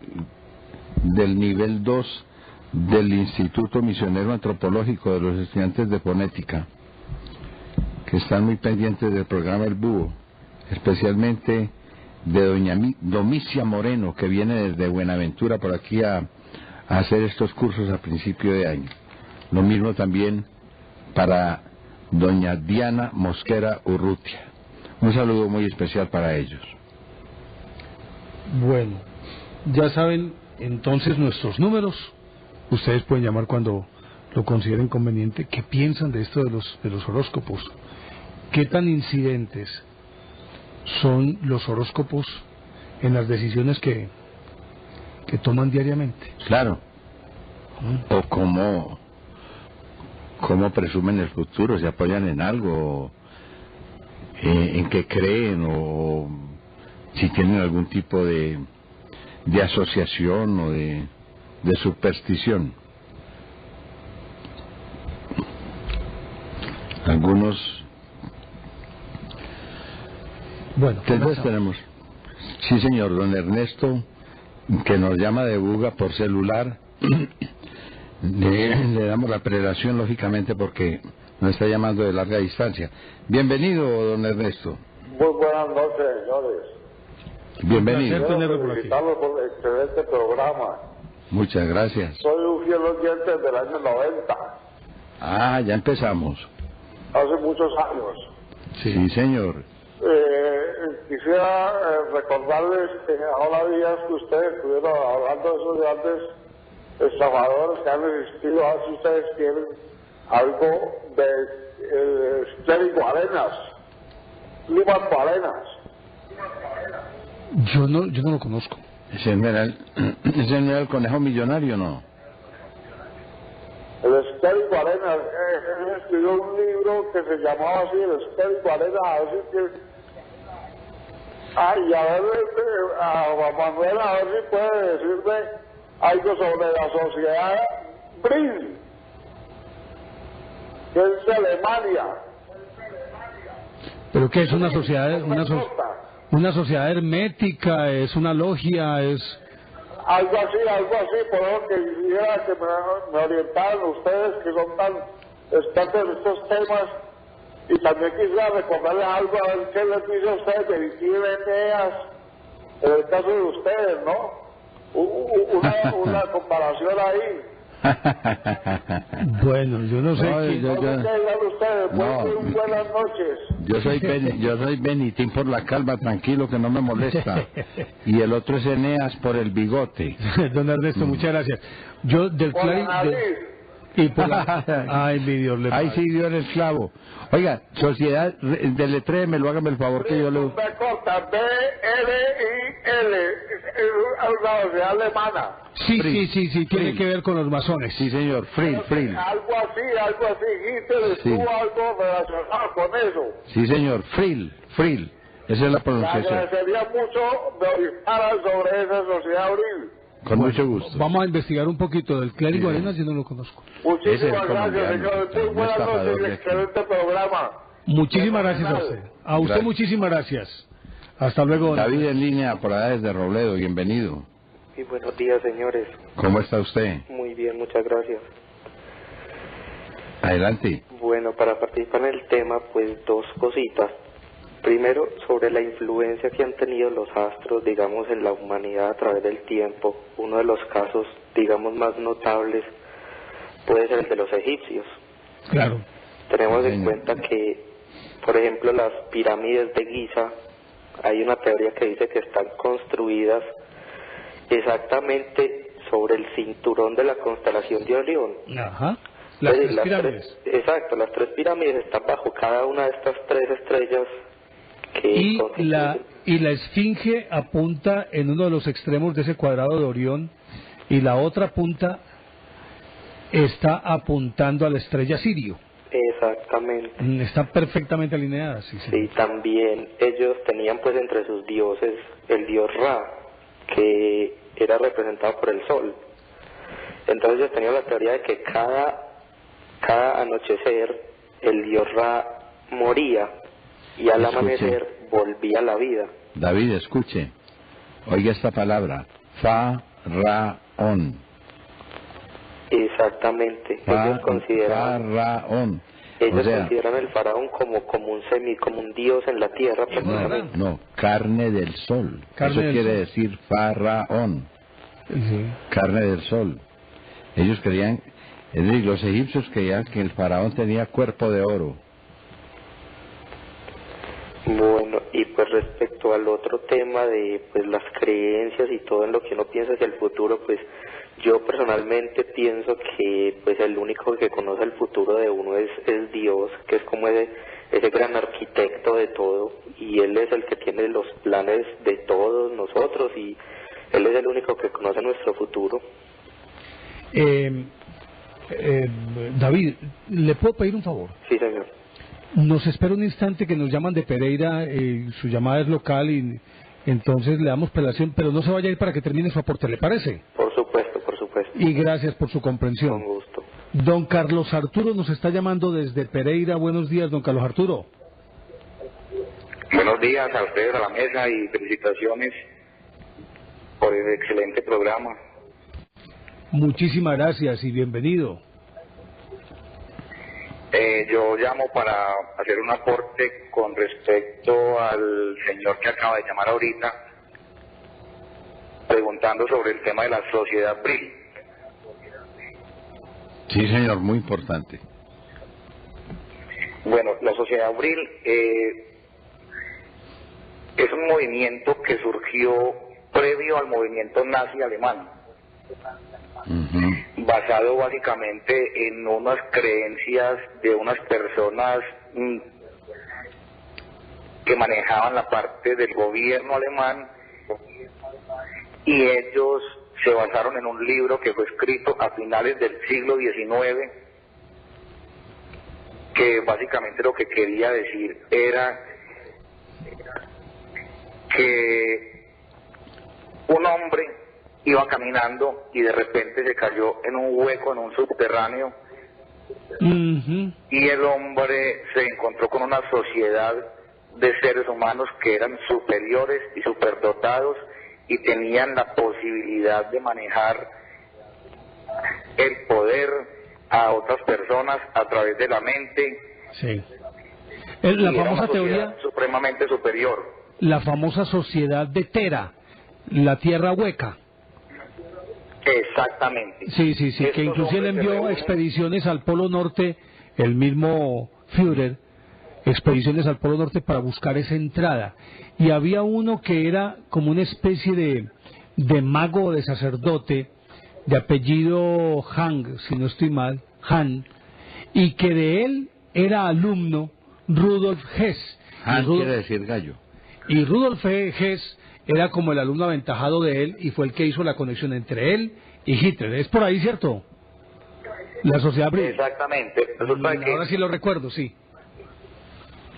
nivel 2 del Instituto Misionero Antropológico de los estudiantes de fonética, que están muy pendientes del programa El Búho, especialmente de doña Domicia Moreno, que viene desde Buenaventura por aquí a hacer estos cursos a principio de año. Lo mismo también para doña Diana Mosquera Urrutia. Un saludo muy especial para ellos. Bueno, ya saben entonces nuestros números. Ustedes pueden llamar cuando lo consideren conveniente. ¿Qué piensan de esto de los horóscopos? ¿Qué tan incidentes son los horóscopos en las decisiones que toman diariamente? Claro. O cómo presumen el futuro, se apoyan en algo, en qué creen, o si tienen algún tipo de asociación o de superstición. Algunos. Bueno, entonces tenemos, sí señor, don Ernesto, que nos llama de Buga por celular. Le damos la prelación, lógicamente, porque nos está llamando de larga distancia. Bienvenido, don Ernesto. Muy buenas noches, señores. Bienvenido. Quiero felicitarlos por el excelente programa. Muchas gracias. Soy un fiel oyente del año 90. Ah, ya empezamos. Hace muchos años. Sí, señor. Quisiera recordarles que ahora días que ustedes estuvieron hablando de esos grandes estafadores que han existido, a ver si ustedes tienen algo de Estérico Arenas, Líbano Arenas. Yo no lo conozco. ¿Ese no era el conejo millonario, no? El Estérico Arenas, él escribió un libro que se llamaba así, el Estérico Arenas, a ver si tiene... y a ver, a Juan Manuel, a ver si puede decirme algo sobre la sociedad BRIL, que es de Alemania. ¿Pero qué es una sociedad? ¿Una sociedad hermética? ¿Es una logia? ¿Es...? Algo así, por lo que quisiera que me orientaran ustedes que son tan expertos en estos temas, y también quisiera recordarles algo, a ver qué les dice a ustedes de Eneas, en el caso de ustedes, ¿no? Una comparación ahí. Bueno, yo no sé. Buenas noches. Yo soy Benitín por la calma, tranquilo, que no me molesta. Y el otro es Eneas por el bigote. Don Ernesto, muchas gracias. Yo del y por la... Ay, mi Dios, ahí sí dio en el clavo. Oiga, sociedad, deletréemelo, hágame el favor que yo le... Me corta, B-R-I-L, la sociedad alemana. Sí, tiene que ver con los masones. Sí, señor, Frill. Algo así, Hitler estuvo algo relacionado con eso. Sí, señor, Frill, esa es la pronunciación. Agradecería mucho me orientaran sobre esa sociedad horrible. Con mucho gusto. Vamos a investigar un poquito del Clérigo Arenas, yo no lo conozco. Muchísimas gracias, señor. Muy buenas noches y excelente programa. Muchísimas gracias a usted. A usted muchísimas gracias. Hasta luego. David en línea por allá desde Robledo, bienvenido. Y buenos días, señores. ¿Cómo está usted? Muy bien, muchas gracias. Adelante. Bueno, para participar en el tema, pues dos cositas. Primero, sobre la influencia que han tenido los astros, digamos, en la humanidad a través del tiempo. Uno de los casos, digamos, más notables puede ser el de los egipcios. Claro. Tenemos en cuenta que, por ejemplo, las pirámides de Giza, hay una teoría que dice que están construidas exactamente sobre el cinturón de la constelación de Orión. Ajá. Las tres pirámides. Exacto, las tres pirámides están bajo cada una de estas tres estrellas que y la esfinge apunta en uno de los extremos de ese cuadrado de Orión, y la otra punta está apuntando a la estrella Sirio. Exactamente. Está perfectamente alineada, sí. Sí, también ellos tenían pues entre sus dioses el dios Ra, que era representado por el sol. Entonces ellos tenían la teoría de que cada anochecer el dios Ra moría y al amanecer volvía a la vida. David, escuche, oiga esta palabra, Faraón. Exactamente. Ellos consideran Faraón. consideran el faraón como un dios en la tierra. No, carne del sol. Eso quiere decir Faraón. Sí. Carne del sol. Ellos creían, es decir, los egipcios creían que el faraón tenía cuerpo de oro. Bueno, y pues respecto al otro tema de pues las creencias y todo en lo que uno piensa hacia el futuro, pues yo personalmente pienso que pues el único que conoce el futuro de uno es Dios, que es como ese gran arquitecto de todo, y Él es el que tiene los planes de todos nosotros, y Él es el único que conoce nuestro futuro. David, ¿le puedo pedir un favor? Sí, señor. Nos espera un instante, que nos llaman de Pereira, su llamada es local y entonces le damos pelación, pero no se vaya a ir para que termine su aporte, ¿le parece? Por supuesto, por supuesto. Y gracias por su comprensión. Con gusto. Don Carlos Arturo nos está llamando desde Pereira. Buenos días, don Carlos Arturo. Buenos días a ustedes, a la mesa, y felicitaciones por el excelente programa. Muchísimas gracias y bienvenido. Yo llamo para hacer un aporte con respecto al señor que acaba de llamar ahorita, preguntando sobre el tema de la sociedad Bril. Sí, señor, muy importante. Bueno, la sociedad Bril es un movimiento que surgió previo al movimiento nazi alemán, basado básicamente en unas creencias de unas personas que manejaban la parte del gobierno alemán, y ellos se basaron en un libro que fue escrito a finales del siglo XIX, que básicamente lo que quería decir era que un hombre iba caminando y de repente se cayó en un hueco, en un subterráneo, y el hombre se encontró con una sociedad de seres humanos que eran superiores y superdotados y tenían la posibilidad de manejar el poder a otras personas a través de la mente. Sí. La famosa teoría supremamente superior. La famosa sociedad de Tera, la tierra hueca. Exactamente. Sí, que inclusive envió expediciones al Polo Norte, el mismo Führer, expediciones al Polo Norte para buscar esa entrada. Y había uno que era como una especie de mago o de sacerdote, de apellido Hang, si no estoy mal, Han, y que de él era alumno Rudolf Hess. Han quiere decir gallo. Y Rudolf Hess era como el alumno aventajado de él, y fue el que hizo la conexión entre él y Hitler. ¿Es por ahí, cierto? La sociedad Bril. Exactamente. Ahora sí lo recuerdo, sí.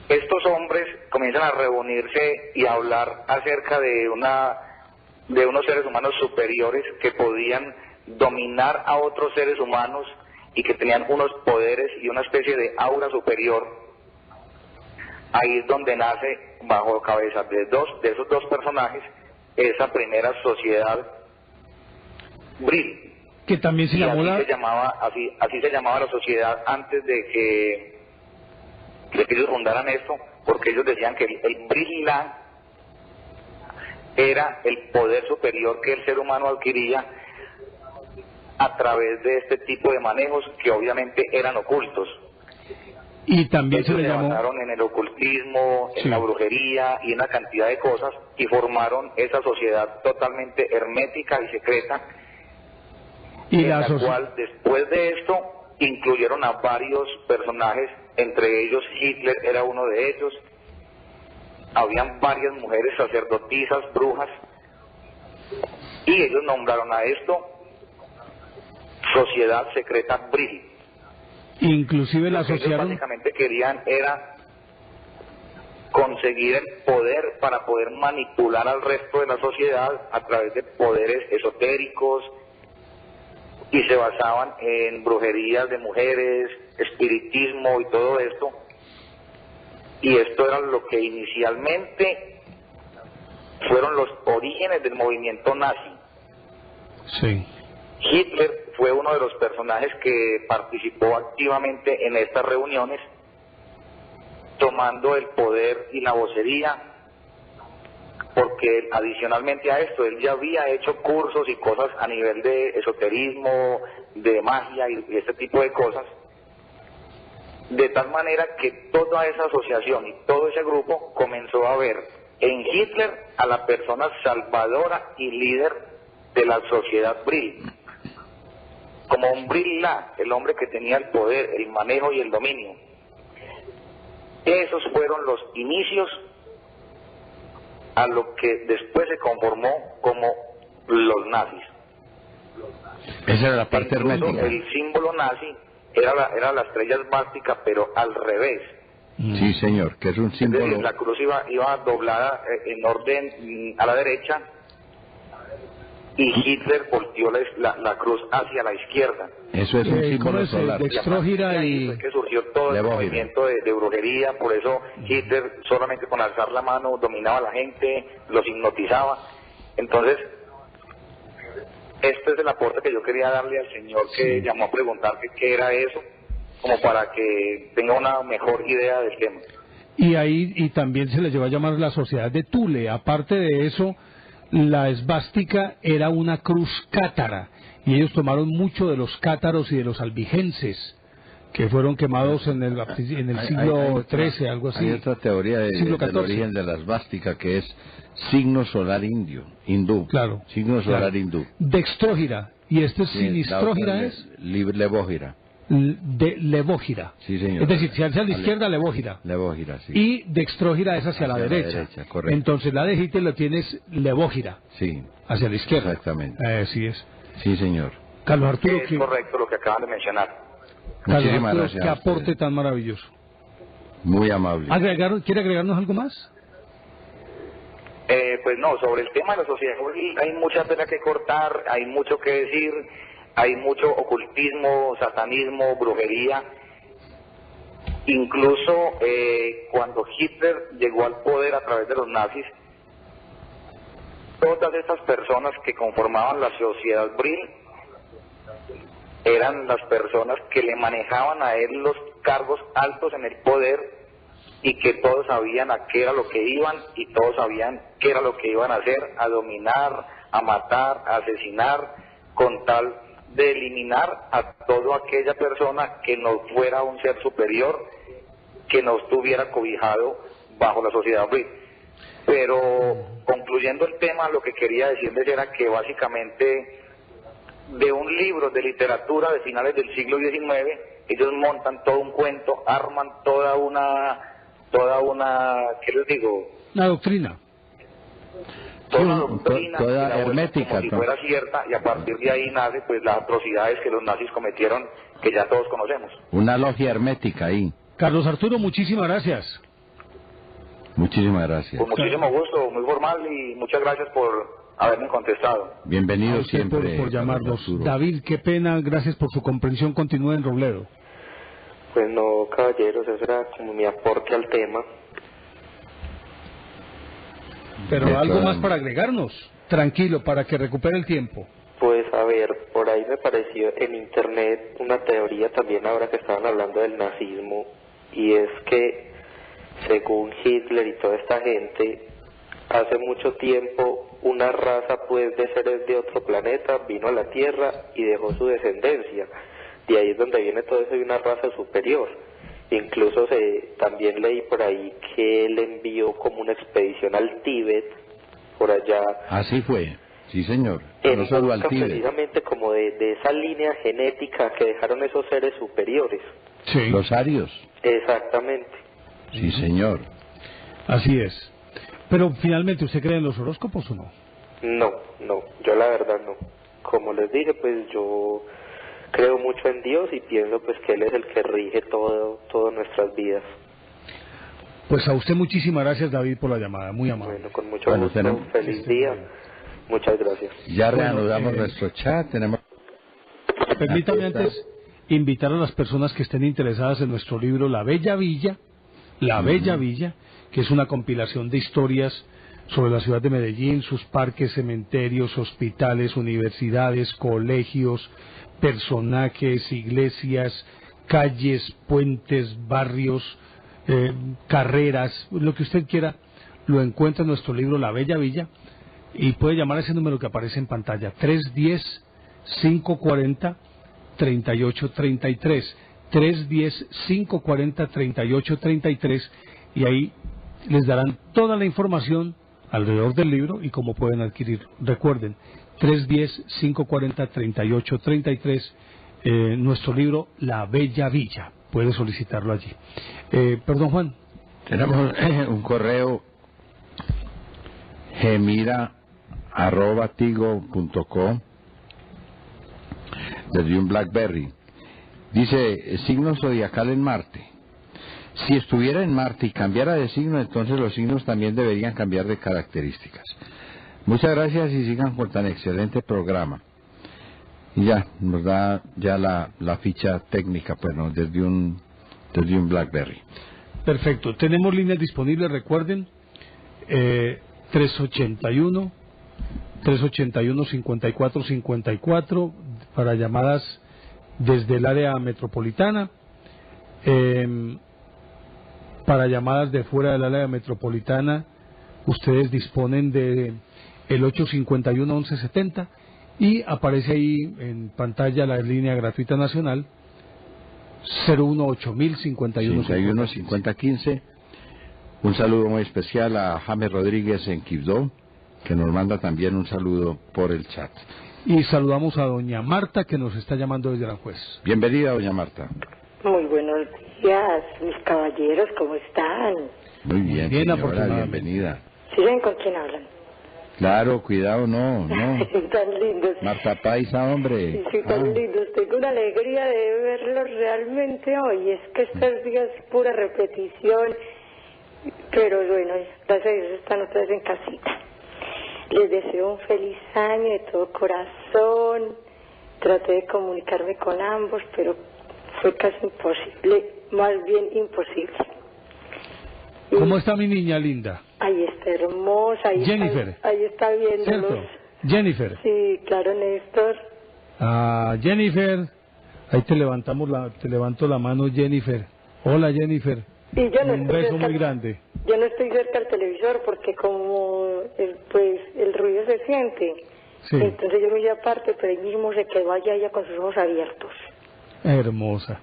Estos hombres comienzan a reunirse y a hablar acerca de unos seres humanos superiores que podían dominar a otros seres humanos y que tenían unos poderes y una especie de aura superior. Ahí es donde nace, bajo cabeza de esos dos personajes, esa primera sociedad Bril, que también se llamó así se llamaba la sociedad antes de que ellos fundaran esto, porque ellos decían que el Bril-La era el poder superior que el ser humano adquiría a través de este tipo de manejos que obviamente eran ocultos. Y también ellos se le llamó, basaron en el ocultismo, en la brujería y en una cantidad de cosas, y formaron esa sociedad totalmente hermética y secreta, y en la cual después de esto incluyeron a varios personajes, entre ellos Hitler era uno de ellos, habían varias mujeres sacerdotisas, brujas, y ellos nombraron a esto Sociedad Secreta Bril. Inclusive la Lo que ellos asociaron... básicamente querían era conseguir el poder para poder manipular al resto de la sociedad a través de poderes esotéricos, y se basaban en brujerías de mujeres, espiritismo y todo esto, y esto era lo que inicialmente fueron los orígenes del movimiento nazi. Sí. Hitler fue uno de los personajes que participó activamente en estas reuniones, tomando el poder y la vocería, porque adicionalmente a esto él ya había hecho cursos y cosas a nivel de esoterismo, de magia y este tipo de cosas, de tal manera que toda esa asociación y todo ese grupo comenzó a ver en Hitler a la persona salvadora y líder de la sociedad Bril, como un Bril-La, el hombre que tenía el poder, el manejo y el dominio. Esos fueron los inicios a lo que después se conformó como los nazis. Esa era la parte Incluso hermética. el símbolo nazi era la estrella esvástica, pero al revés. Sí, señor, que es un Es símbolo. decir, la cruz iba doblada en orden a la derecha, y Hitler volteó la cruz hacia la izquierda. Eso es un ¿Cómo símbolo es? solar. Dextrógira Y fue que surgió todo el Levógira. movimiento de brujería. Por eso Hitler solamente con alzar la mano dominaba a la gente, los hipnotizaba. Entonces, este es el aporte que yo quería darle al señor que llamó a preguntar qué era eso, como para que tenga una mejor idea del tema. Y ahí y también se le llevó a llamar la Sociedad de Thule. Aparte de eso, la esvástica era una cruz cátara, y ellos tomaron mucho de los cátaros y de los albigenses, que fueron quemados en el siglo XIII, algo así. Hay otra teoría Siglo del XIV. origen de la esvástica, que es signo solar hindú. Claro. Signo solar Claro. hindú. Dextrógira, y este es Sí, sinistrógira, la otra es levógira. de levógira. Sí, señor. Es decir, si hacia la izquierda, levógira. Levógira, sí. Y dextrógira es hacia la Hacia la derecha. derecha, correcto. Entonces la de Hitler lo tienes levógira, Sí, hacia la izquierda. exactamente. Así es. Sí, señor. Carlos Arturo, Es correcto lo que acaban de mencionar. Carlos Muchísimas Arturo, gracias. qué a aporte ustedes. tan maravilloso. Muy amable. ¿Quiere agregarnos algo más? Pues no, sobre el tema de la sociedad hay mucha tela que cortar, hay mucho que decir, hay mucho ocultismo, satanismo, brujería. Incluso cuando Hitler llegó al poder a través de los nazis, todas estas personas que conformaban la sociedad Bril eran las personas que le manejaban a él los cargos altos en el poder, y que todos sabían a qué era lo que iban, y todos sabían qué era lo que iban a hacer, a dominar, a matar, a asesinar, con tal de eliminar a toda aquella persona que no fuera un ser superior, que no estuviera cobijado bajo la sociedad Bril. Pero concluyendo el tema, lo que quería decirles era que básicamente de un libro de literatura de finales del siglo XIX, ellos montan todo un cuento, arman toda una, ¿qué les digo? Una doctrina. Toda una Sí, doctrina, toda y la vuelven hermética, como si ¿no? fuera cierta, y a partir de ahí nace pues las atrocidades que los nazis cometieron, que ya todos conocemos. Una logia hermética ahí. Carlos Arturo, muchísimas gracias. Muchísimas gracias. Con muchísimo gusto, muy formal, y muchas gracias por haberme contestado. Bienvenido A usted siempre. por llamarnos. Carlos Arturo. David, qué pena, gracias por su comprensión. Continúe en Robledo. Pues no, caballeros, ese era como mi aporte al tema. Pero Eso, algo más para agregarnos. Tranquilo, para que recupere el tiempo. Pues a ver, por ahí me pareció en internet una teoría también ahora que estaban hablando del nazismo, y es que según Hitler y toda esta gente, hace mucho tiempo una raza pues de seres de otro planeta vino a la Tierra y dejó su descendencia. De ahí es donde viene todo eso de una raza superior. Incluso también leí por ahí que él envió como una expedición al Tíbet, por allá, Así fue. Sí, señor. en No solo al busca Tíbet. precisamente como de esa línea genética que dejaron esos seres superiores. Sí. Los arios. Exactamente. Sí, señor. Así es. Pero finalmente, ¿usted cree en los horóscopos o no? No, yo la verdad no. Como les dije, pues yo creo mucho en Dios y pienso pues que Él es el que rige todas nuestras vidas. Pues a usted muchísimas gracias, David, por la llamada, muy amable. Bueno, con mucho gusto, feliz día, muchas gracias. Ya reanudamos nuestro chat, Permítame antes invitar a las personas que estén interesadas en nuestro libro La Bella Villa, que es una compilación de historias sobre la ciudad de Medellín, sus parques, cementerios, hospitales, universidades, colegios, personajes, iglesias, calles, puentes, barrios, carreras, lo que usted quiera, lo encuentra en nuestro libro La Bella Villa y puede llamar a ese número que aparece en pantalla, 310-540-3833, 310-540-3833, y ahí les darán toda la información alrededor del libro y cómo pueden adquirirlo. Recuerden, 310-540-3833, nuestro libro La Bella Villa. Puede solicitarlo allí. Perdón, Juan. Tenemos un correo, gemira@tigo.co, desde un BlackBerry. Dice, signo zodiacal en Marte. Si estuviera en Marte y cambiara de signo, entonces los signos también deberían cambiar de características. Muchas gracias y sigan con tan excelente programa. Y ya, nos da ya la ficha técnica, pues, ¿no? desde un BlackBerry. Perfecto. Tenemos líneas disponibles, recuerden, 381-5454 para llamadas desde el área metropolitana, para llamadas de fuera del área metropolitana ustedes disponen de el 851-1170 y aparece ahí en pantalla la línea gratuita nacional 018-051-5015. Un saludo muy especial a James Rodríguez en Quibdó, que nos manda también un saludo por el chat. Y saludamos a doña Marta, que nos está llamando desde Aranjuez. Bienvenida, doña Marta. Muy buenos días, mis caballeros, ¿cómo están? Muy bien, señora, bienvenida. ¿Sí ven con quién hablan? Claro, cuidado, no. Tan lindos. Marta Paisa, hombre. Sí, tan lindos. Tengo una alegría de verlos realmente hoy. Es que estos días pura repetición. Pero bueno, gracias a Dios están otra vez en casita. Les deseo un feliz año de todo corazón. Traté de comunicarme con ambos, pero fue casi imposible, más bien imposible. ¿Cómo está mi niña linda? Ahí está hermosa. Jennifer. Ahí está viéndolos. ¿Cierto? Jennifer. Sí, claro, Néstor. Ah, Jennifer. Ahí te levanto la mano, Jennifer. Hola, Jennifer. Y yo no un beso muy grande. Yo no estoy cerca del televisor porque como el ruido se siente. Sí. Entonces yo me voy aparte, pero ahí mismo se quedó allá ella con sus ojos abiertos. Hermosa.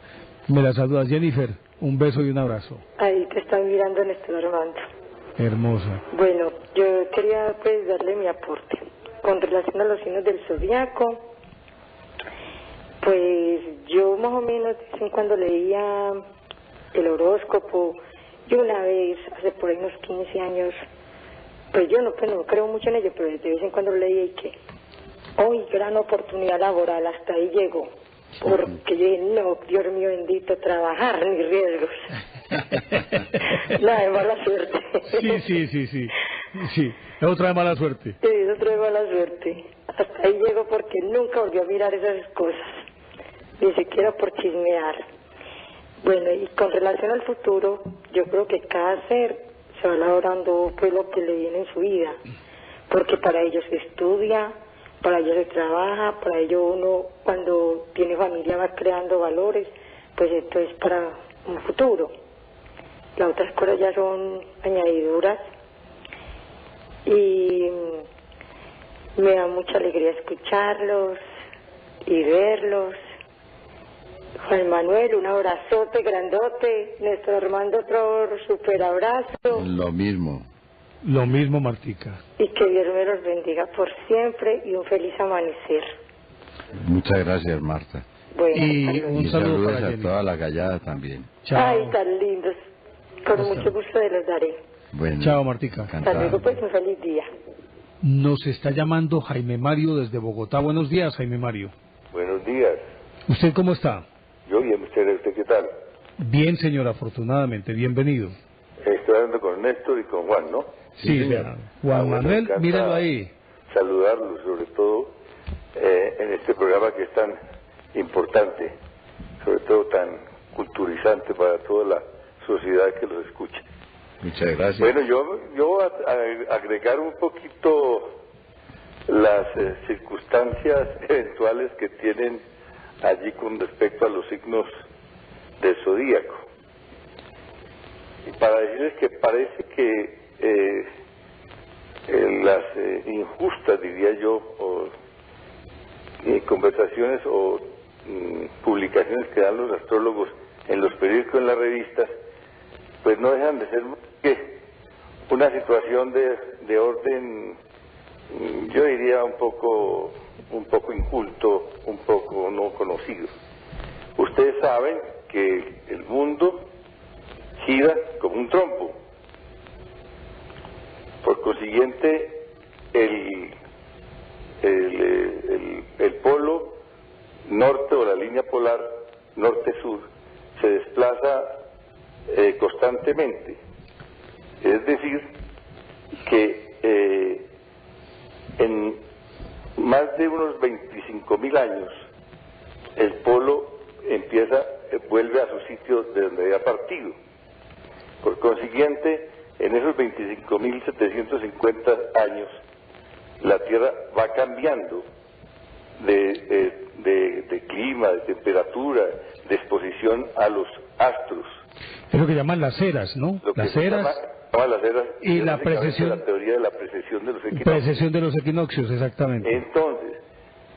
Me la saludas, Jennifer. Un beso y un abrazo. Ahí te están mirando, Néstor Armando. Hermosa. Bueno, yo quería pues darle mi aporte con relación a los signos del zodiaco. Pues yo más o menos de vez en cuando leía el horóscopo. Yo una vez, hace por ahí unos 15 años, pues yo no creo mucho en ello, pero de vez en cuando leía y que hoy gran oportunidad laboral, hasta ahí llegó. Porque yo dije, no, Dios mío bendito, trabajar ni riesgos. Nada de mala suerte. Sí, es otra de mala suerte. Sí, es otra de mala suerte. Hasta ahí llegó porque nunca volvió a mirar esas cosas, ni siquiera por chismear. Bueno, y con relación al futuro, yo creo que cada ser se va elaborando pues lo que le viene en su vida, porque para ello se estudia, para ello se trabaja, para ello uno cuando tiene familia va creando valores, pues esto es para un futuro. Las otras cosas ya son añadiduras y me da mucha alegría escucharlos y verlos. Juan Manuel, un abrazote grandote. Néstor Armando, otro super abrazo. Lo mismo, Martica. Y que Dios me los bendiga por siempre y un feliz amanecer. Muchas gracias, Marta. Bueno, y un saludo para a toda la gallada también. Chao. Ay, tan lindos. Con mucho gusto de los daré. Bueno, Chao, Martica. Hasta luego, pues un feliz día. Nos está llamando Jaime Mario desde Bogotá. Buenos días, Jaime Mario. Buenos días. ¿Usted cómo está? Yo bien, ¿usted qué tal? Bien, señor, afortunadamente. Bienvenido. Estoy hablando con Néstor y con Juan, ¿no? Sí, señor. Juan Bueno, Manuel, me encanta míralo ahí. Saludarlos, sobre todo en este programa que es tan importante, sobre todo tan culturizante para toda la sociedad que los escucha. Muchas gracias. Bueno, yo voy a agregar un poquito las circunstancias eventuales que tienen allí con respecto a los signos del zodíaco. Y para decirles que parece que las injustas, diría yo, o conversaciones o publicaciones que dan los astrólogos en los periódicos, en las revistas, pues no dejan de ser más que una situación de orden, yo diría un poco inculto, un poco no conocido. Ustedes saben que el mundo gira como un trompo. Por consiguiente, el polo norte o la línea polar norte-sur se desplaza constantemente. Es decir, que en más de unos 25.000 años el polo vuelve a su sitio de donde había partido. Por consiguiente, en esos 25.750 años la Tierra va cambiando de clima, de temperatura, de exposición a los astros. Es lo que llaman las eras, ¿no? Lo que Las se eras llama las eras y la básicamente precesión. la teoría de la precesión de los equinoccios. Precesión de los equinoccios, exactamente. Entonces,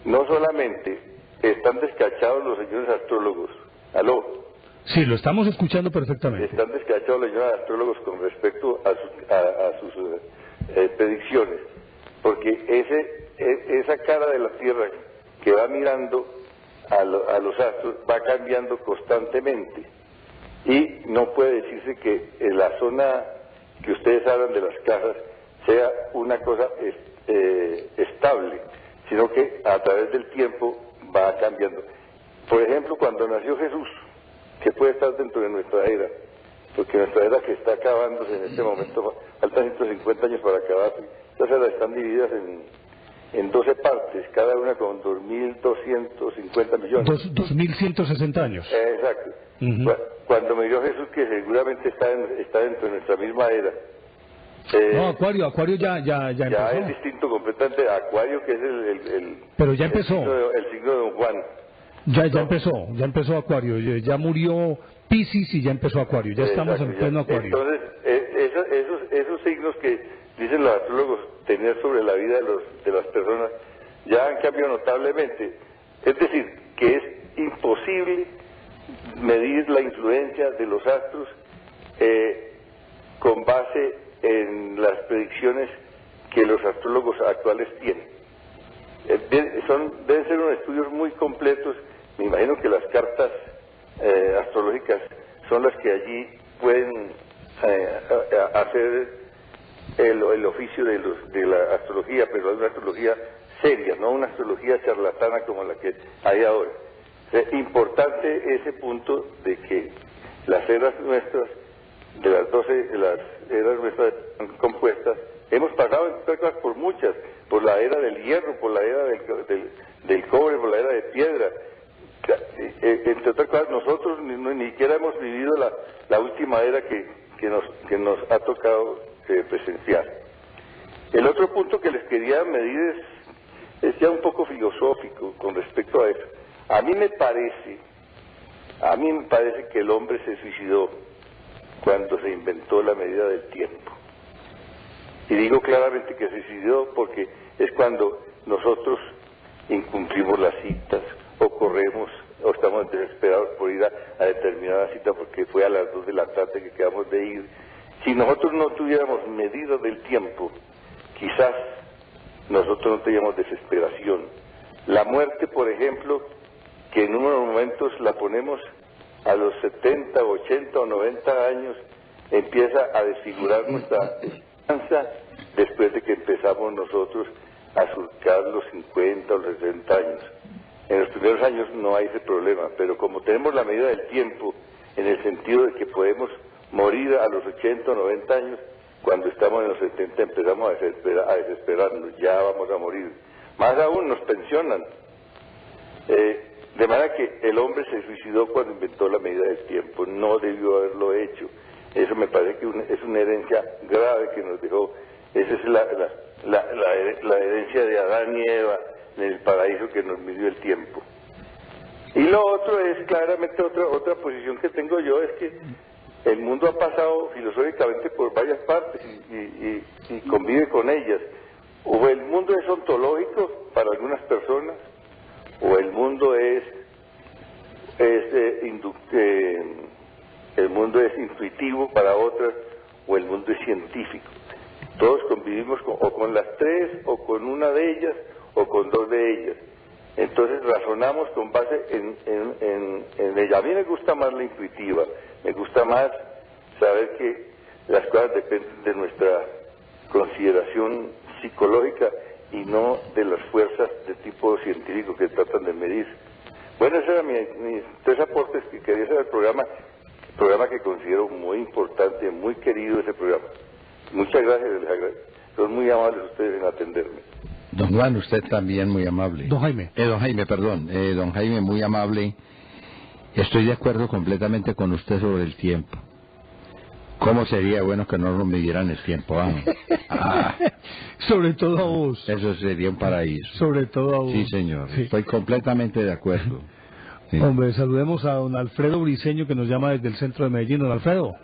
no solamente están descachados los señores astrólogos, ¿aló? Sí, lo estamos escuchando perfectamente. Están descachados los señores astrólogos con respecto a sus predicciones, porque esa cara de la Tierra que va mirando a los astros va cambiando constantemente, y no puede decirse que en la zona que ustedes hablan de las casas sea una cosa estable, sino que a través del tiempo va cambiando. Por ejemplo, cuando nació Jesús, que puede estar dentro de nuestra era, porque nuestra era que está acabándose en este momento, faltan 150 años para acabarse, estas eras están divididas en 12 partes, cada una con 2.250 millones. 2.160 años. Exacto. Cuando murió Jesús, que seguramente está dentro de nuestra misma era. No, Acuario ya empezó. Ya es distinto completamente a Acuario, que es Pero ya empezó. el signo de Don Juan. Ya empezó Acuario, ya murió Piscis y ya empezó Acuario, ya estamos en pleno Acuario. Entonces, esos signos que dicen los astrólogos tener sobre la vida de las personas ya han cambiado notablemente. Es decir, que es imposible medir la influencia de los astros con base en las predicciones que los astrólogos actuales tienen. Deben ser unos estudios muy completos. Me imagino que las cartas astrológicas son las que allí pueden hacer el oficio de la astrología, pero es una astrología seria, no una astrología charlatana como la que hay ahora. Es importante ese punto de que las eras nuestras, de las 12, las eras nuestras compuestas, hemos pasado en otras cosas por muchas, por la era del hierro, por la era del cobre, por la era de piedra. Entre otras cosas, nosotros ni siquiera hemos vivido la última era que nos ha tocado presenciar. El otro punto que les quería medir es ya un poco filosófico con respecto a eso. A mí me parece que el hombre se suicidó cuando se inventó la medida del tiempo. Y digo claramente que se suicidó porque es cuando nosotros incumplimos las citas, o corremos, o estamos desesperados por ir a determinada cita porque fue a las 2 de la tarde que quedamos de ir. Si nosotros no tuviéramos medida del tiempo, quizás nosotros no teníamos desesperación. La muerte, por ejemplo, que en unos momentos la ponemos a los 70, 80 o 90 años, empieza a desfigurar nuestra esperanza después de que empezamos nosotros a surcar los 50 o los 60 años. En los primeros años no hay ese problema, pero como tenemos la medida del tiempo, en el sentido de que podemos morir a los 80 o 90 años, cuando estamos en los 70 empezamos a desesperarnos, ya vamos a morir. Más aún nos pensionan. De manera que el hombre se suicidó cuando inventó la medida del tiempo, no debió haberlo hecho. Eso me parece que es una herencia grave que nos dejó. Esa es la herencia de Adán y Eva en el paraíso que nos midió el tiempo. Y lo otro es claramente otra posición que tengo yo, es que el mundo ha pasado filosóficamente por varias partes y convive con ellas. O el mundo es ontológico para algunas personas, o el mundo es intuitivo para otras, o el mundo es científico. Todos convivimos o con las tres, o con una de ellas, o con dos de ellas. Entonces razonamos con base en ella. A mí me gusta más la intuitiva, me gusta más saber que las cosas dependen de nuestra consideración psicológica y no de las fuerzas de tipo científico que tratan de medir. Bueno, esos eran mis tres aportes que quería hacer al programa que considero muy importante, muy querido ese programa. Muchas gracias, les agradezco. Son muy amables ustedes en atenderme. Don Juan, usted también muy amable. Don Jaime. Don Jaime, muy amable. Estoy de acuerdo completamente con usted sobre el tiempo. ¿Cómo sería bueno que no nos midieran el tiempo? Sobre todo a vos. Eso sería un paraíso. Sobre todo a vos. Sí, señor. Sí. Estoy completamente de acuerdo. Sí. Hombre, saludemos a don Alfredo Briceño, que nos llama desde el centro de Medellín. Don Alfredo.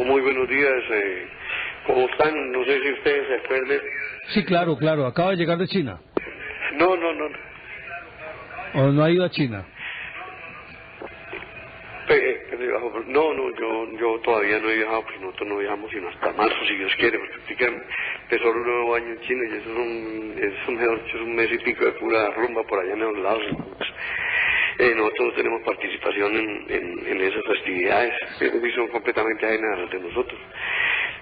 Muy buenos días. ¿Cómo están? No sé si ustedes se acuerdan. Sí, claro. Acaba de llegar de China. No. ¿O no ha ido a China? Yo todavía no he viajado, pues nosotros no viajamos sino hasta marzo, si Dios quiere, porque empezó el nuevo año en China y eso es un mes y pico de pura rumba por allá en los lados. Nosotros no tenemos participación en esas festividades, que son completamente ajenas a las de nosotros.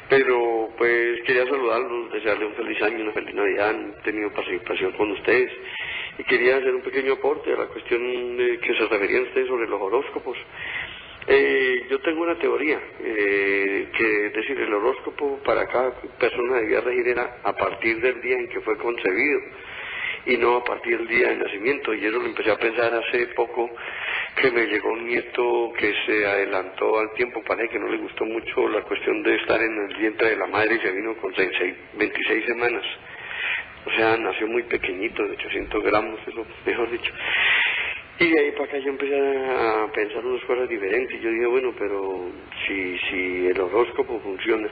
Pero pues quería saludarlos, desearles un feliz año, una feliz Navidad. He tenido participación con ustedes y quería hacer un pequeño aporte a la cuestión que se referían ustedes sobre los horóscopos. Yo tengo una teoría, que es decir, el horóscopo para cada persona debía regir era a partir del día en que fue concebido y no a partir del día de nacimiento. Y eso lo empecé a pensar hace poco, que me llegó un nieto que se adelantó al tiempo, parece que no le gustó mucho la cuestión de estar en el vientre de la madre y se vino con 26 semanas. O sea, nació muy pequeñito, de 800 gramos, eso mejor dicho. Y de ahí para acá yo empecé a pensar unas cosas diferentes. Yo dije, bueno, pero si el horóscopo funciona,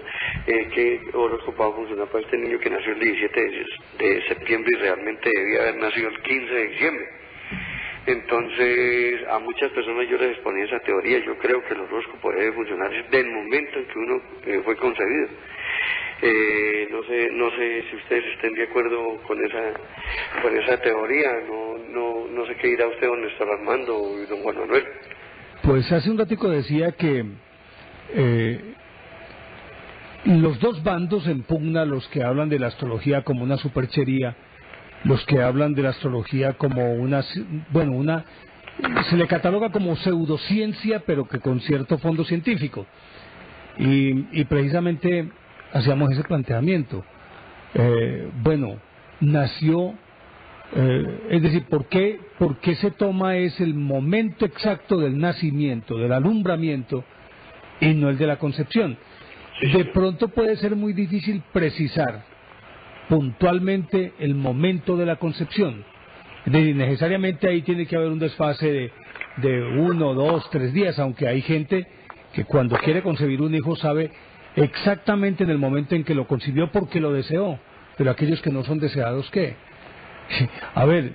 ¿qué horóscopo va a funcionar para este niño que nació el 17 de septiembre y realmente debía haber nacido el 15 de diciembre? Entonces, a muchas personas yo les exponía esa teoría. Yo creo que el horóscopo debe funcionar desde el momento en que uno fue concebido. No sé si ustedes estén de acuerdo con esa teoría. No sé qué dirá usted, don Néstor Armando y don Juan Manuel. Pues hace un ratico decía que los dos bandos en pugna, los que hablan de la astrología como una superchería, los que hablan de la astrología como se le cataloga como pseudociencia, pero que con cierto fondo científico. Y precisamente hacíamos ese planteamiento. Nació, es decir, ¿por qué se toma el momento exacto del nacimiento, del alumbramiento, y no el de la concepción? De pronto puede ser muy difícil precisar puntualmente el momento de la concepción. Es decir, necesariamente ahí tiene que haber un desfase de 1, 2, 3 días, aunque hay gente que cuando quiere concebir un hijo sabe exactamente en el momento en que lo concibió porque lo deseó. Pero aquellos que no son deseados, ¿qué? A ver,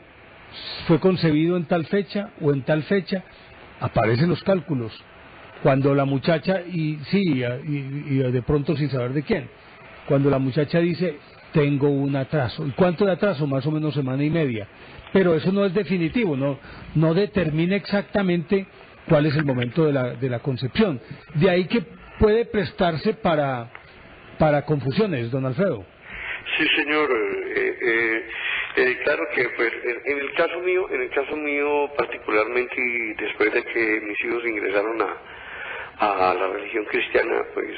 fue concebido en tal fecha o en tal fecha, aparecen los cálculos. Cuando la muchacha, y de pronto sin saber de quién, cuando la muchacha dice, tengo un atraso. ¿Y cuánto de atraso? Más o menos semana y media. Pero eso no es definitivo, no determina exactamente cuál es el momento de la concepción. De ahí que puede prestarse para confusiones, don Alfredo. Sí, señor. Claro que pues en el caso mío particularmente, y después de que mis hijos ingresaron a la religión cristiana, pues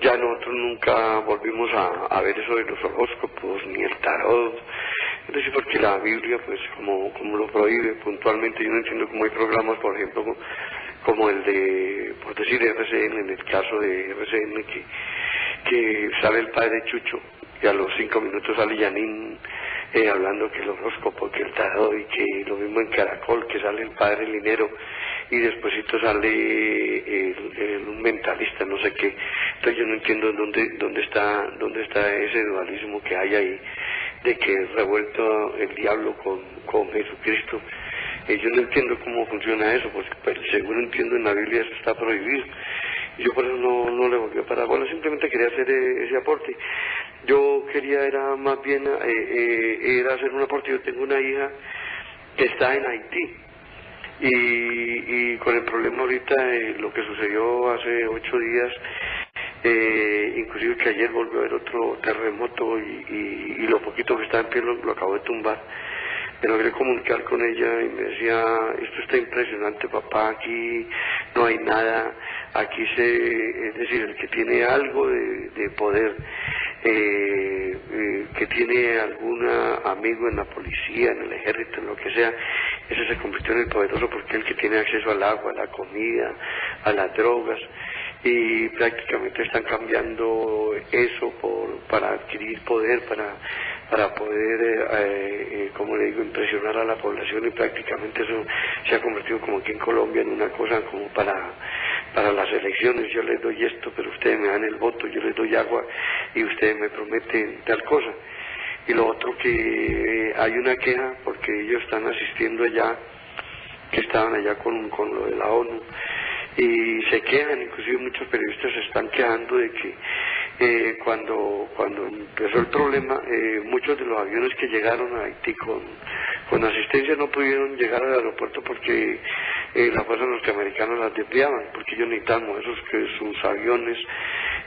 ya nosotros nunca volvimos a ver eso de los horóscopos ni el tarot. Es decir, porque la Biblia, pues como lo prohíbe puntualmente. Yo no entiendo cómo hay programas, por ejemplo, como el de, por decir, RCN, en el caso de RCN, que sale el padre Chucho y a los 5 minutos sale Yanín hablando que el horóscopo, que el tarot, y que lo mismo en Caracol, que sale el padre Linero y despuesito sale un mentalista, no sé qué. Entonces yo no entiendo dónde está ese dualismo que hay ahí, de que revuelto el diablo con Jesucristo. Yo no entiendo cómo funciona eso, porque pues, seguro entiendo en la Biblia eso está prohibido. Yo por eso no le volví a parar bola, simplemente quería hacer ese aporte. Yo quería era más bien era hacer un aporte. Yo tengo una hija que está en Haití y con el problema ahorita lo que sucedió hace 8 días, inclusive que ayer volvió a haber otro terremoto y lo poquito que está en pie lo acabó de tumbar. Me logré comunicar con ella y me decía, esto está impresionante, papá, aquí no hay nada, aquí es decir, el que tiene algo de poder, que tiene algún amigo en la policía, en el ejército, en lo que sea, ese se convirtió en el poderoso, porque es el que tiene acceso al agua, a la comida, a las drogas, y prácticamente están cambiando eso para adquirir poder, para poder, como le digo, impresionar a la población, y prácticamente eso se ha convertido como aquí en Colombia en una cosa como para las elecciones. Yo les doy esto, pero ustedes me dan el voto, yo les doy agua y ustedes me prometen tal cosa. Y lo otro, que hay una queja porque ellos están asistiendo allá, que estaban allá con lo de la ONU, y se quejan, inclusive muchos periodistas se están quejando de que cuando empezó el problema, muchos de los aviones que llegaron a Haití con asistencia no pudieron llegar al aeropuerto porque las fuerzas norteamericanas las desviaban, porque ellos necesitamos sus aviones.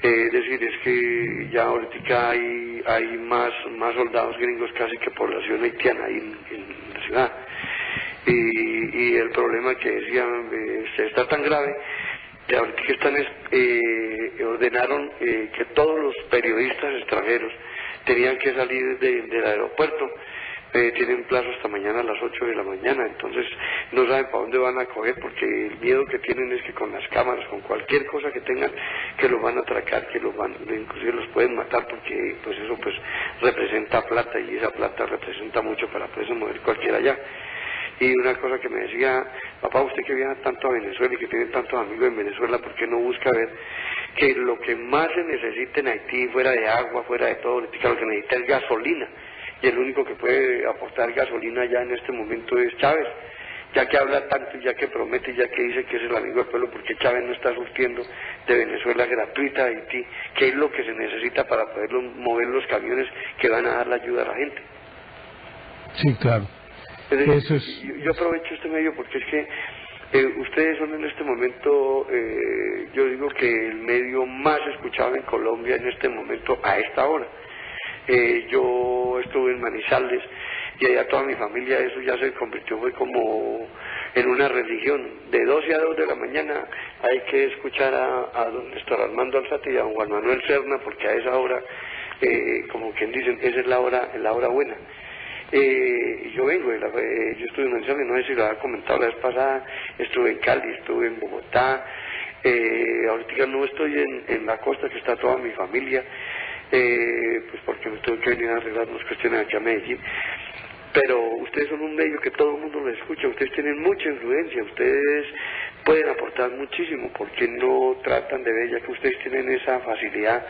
Es decir, es que ya ahorita hay más soldados gringos casi que población haitiana ahí en la ciudad. Y el problema que decían está tan grave que ahorita que están ordenaron que todos los periodistas extranjeros tenían que salir del aeropuerto. Tienen plazo hasta mañana a las 8 de la mañana, entonces no saben para dónde van a coger, porque el miedo que tienen es que con las cámaras, con cualquier cosa que tengan, que los van a atracar, inclusive los pueden matar, porque pues eso pues representa plata, y esa plata representa mucho para poderse mover cualquiera allá. Y una cosa que me decía, papá, usted que viaja tanto a Venezuela y que tiene tantos amigos en Venezuela, ¿por qué no busca ver que lo que más se necesita en Haití, fuera de agua, fuera de todo, lo que necesita es gasolina? Y el único que puede aportar gasolina ya en este momento es Chávez, ya que habla tanto, ya que promete, ya que dice que es el amigo del pueblo, porque Chávez no está surtiendo de Venezuela gratuita a Haití, que es lo que se necesita para poder mover los camiones que van a dar la ayuda a la gente. Sí, claro. Eso es... Yo aprovecho este medio porque es que ustedes son en este momento, yo digo que el medio más escuchado en Colombia en este momento, a esta hora. Yo estuve en Manizales y allá toda mi familia, eso ya se convirtió, fue como en una religión. De 12 a 2 de la mañana hay que escuchar a don Néstor Armando Alzate y a don Juan Manuel Serna, porque a esa hora, como quien dicen, esa es la hora buena. Yo vengo, yo estuve en Manizales, no sé si lo había comentado la vez pasada, estuve en Cali, estuve en Bogotá, ahorita no estoy en la costa, que está toda mi familia, pues porque me tuve que venir a arreglar unas cuestiones aquí a Medellín. Pero ustedes son un medio que todo el mundo lo escucha, ustedes tienen mucha influencia, ustedes pueden aportar muchísimo, porque no tratan de ver, ya que ustedes tienen esa facilidad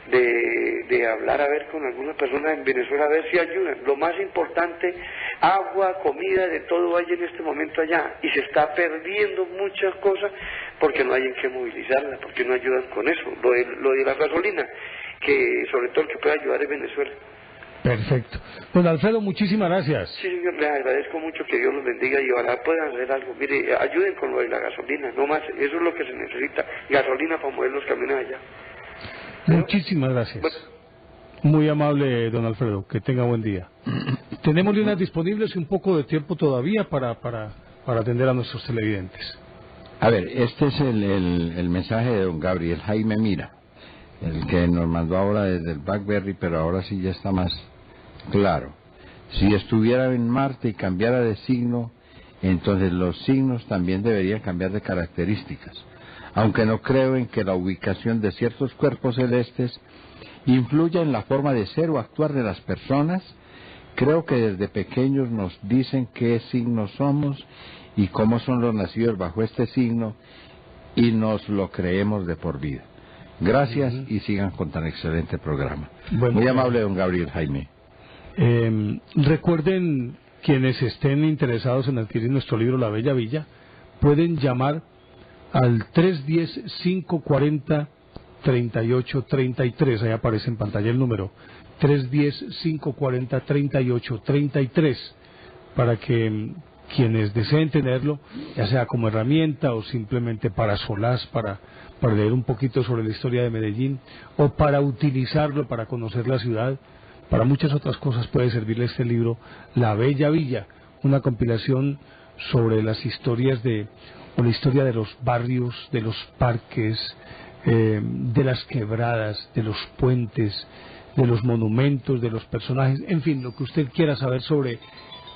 de hablar, a ver, con alguna persona en Venezuela, a ver si ayudan. Lo más importante, agua, comida, de todo hay en este momento allá, y se está perdiendo muchas cosas porque no hay en qué movilizarla, porque no ayudan con eso. Lo de la gasolina, que sobre todo el que puede ayudar es Venezuela. Perfecto. Don Alfredo, muchísimas gracias. Sí, señor, le agradezco mucho, que Dios los bendiga y ojalá puedan hacer algo. Mire, ayuden con lo de la gasolina, no más, eso es lo que se necesita, gasolina para mover los camiones allá. Muchísimas gracias. Muy amable, don Alfredo, que tenga buen día. Tenemos líneas disponibles y un poco de tiempo todavía para atender a nuestros televidentes. A ver, este es el mensaje de don Gabriel Jaime Mira, el que nos mandó ahora desde el BlackBerry, pero ahora sí ya está más claro. Si estuviera en Marte y cambiara de signo, entonces los signos también deberían cambiar de características. Aunque no creo en que la ubicación de ciertos cuerpos celestes influya en la forma de ser o actuar de las personas, creo que desde pequeños nos dicen qué signos somos y cómo son los nacidos bajo este signo, y nos lo creemos de por vida. Gracias y sigan con tan excelente programa. Bueno, muy amable, don Gabriel Jaime. Recuerden, quienes estén interesados en adquirir nuestro libro La Bella Villa, pueden llamar al 310-540-3833, ahí aparece en pantalla el número, 310-540-3833, para que quienes deseen tenerlo, ya sea como herramienta o simplemente para solaz, para leer un poquito sobre la historia de Medellín, o para utilizarlo para conocer la ciudad, para muchas otras cosas puede servirle este libro, La Bella Villa, una compilación sobre las historias o la historia de los barrios, de los parques, de las quebradas, de los puentes, de los monumentos, de los personajes, en fin, lo que usted quiera saber sobre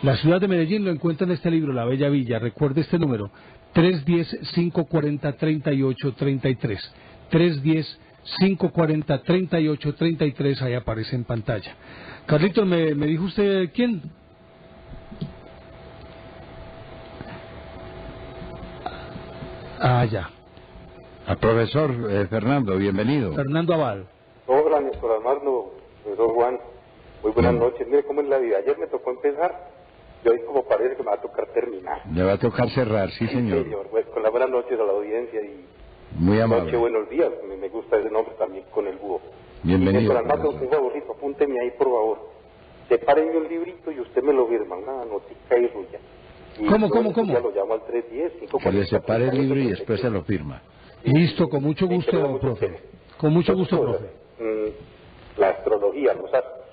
la ciudad de Medellín lo encuentra en este libro, La Bella Villa. Recuerde este número, 310-540-3833, 310-540-3833, ahí aparece en pantalla. Carlitos, ¿me dijo usted quién? Ya. Al profesor Fernando, bienvenido. Fernando Abad. Hola, Néstor Armando, profesor Juan, muy buenas noches. Mire cómo es la vida. Ayer me tocó empezar y hoy como parece que me va a tocar terminar. Le va a tocar cerrar, sí, señor. Sí, señor. Pues, con las buenas noches a la audiencia y muy amable. Noche, buenos días. Me gusta ese nombre también, con el búho. Bienvenido. Néstor Armando, un favorito, apúnteme ahí, por favor. Sepáreme un librito y usted me lo firma, una notica y rulla. ¿Cómo? Ya lo llamo al 310. Que le separe el libro y después se lo firma. Listo, con mucho gusto, profe. Con mucho gusto, profe. La astrología, los astros.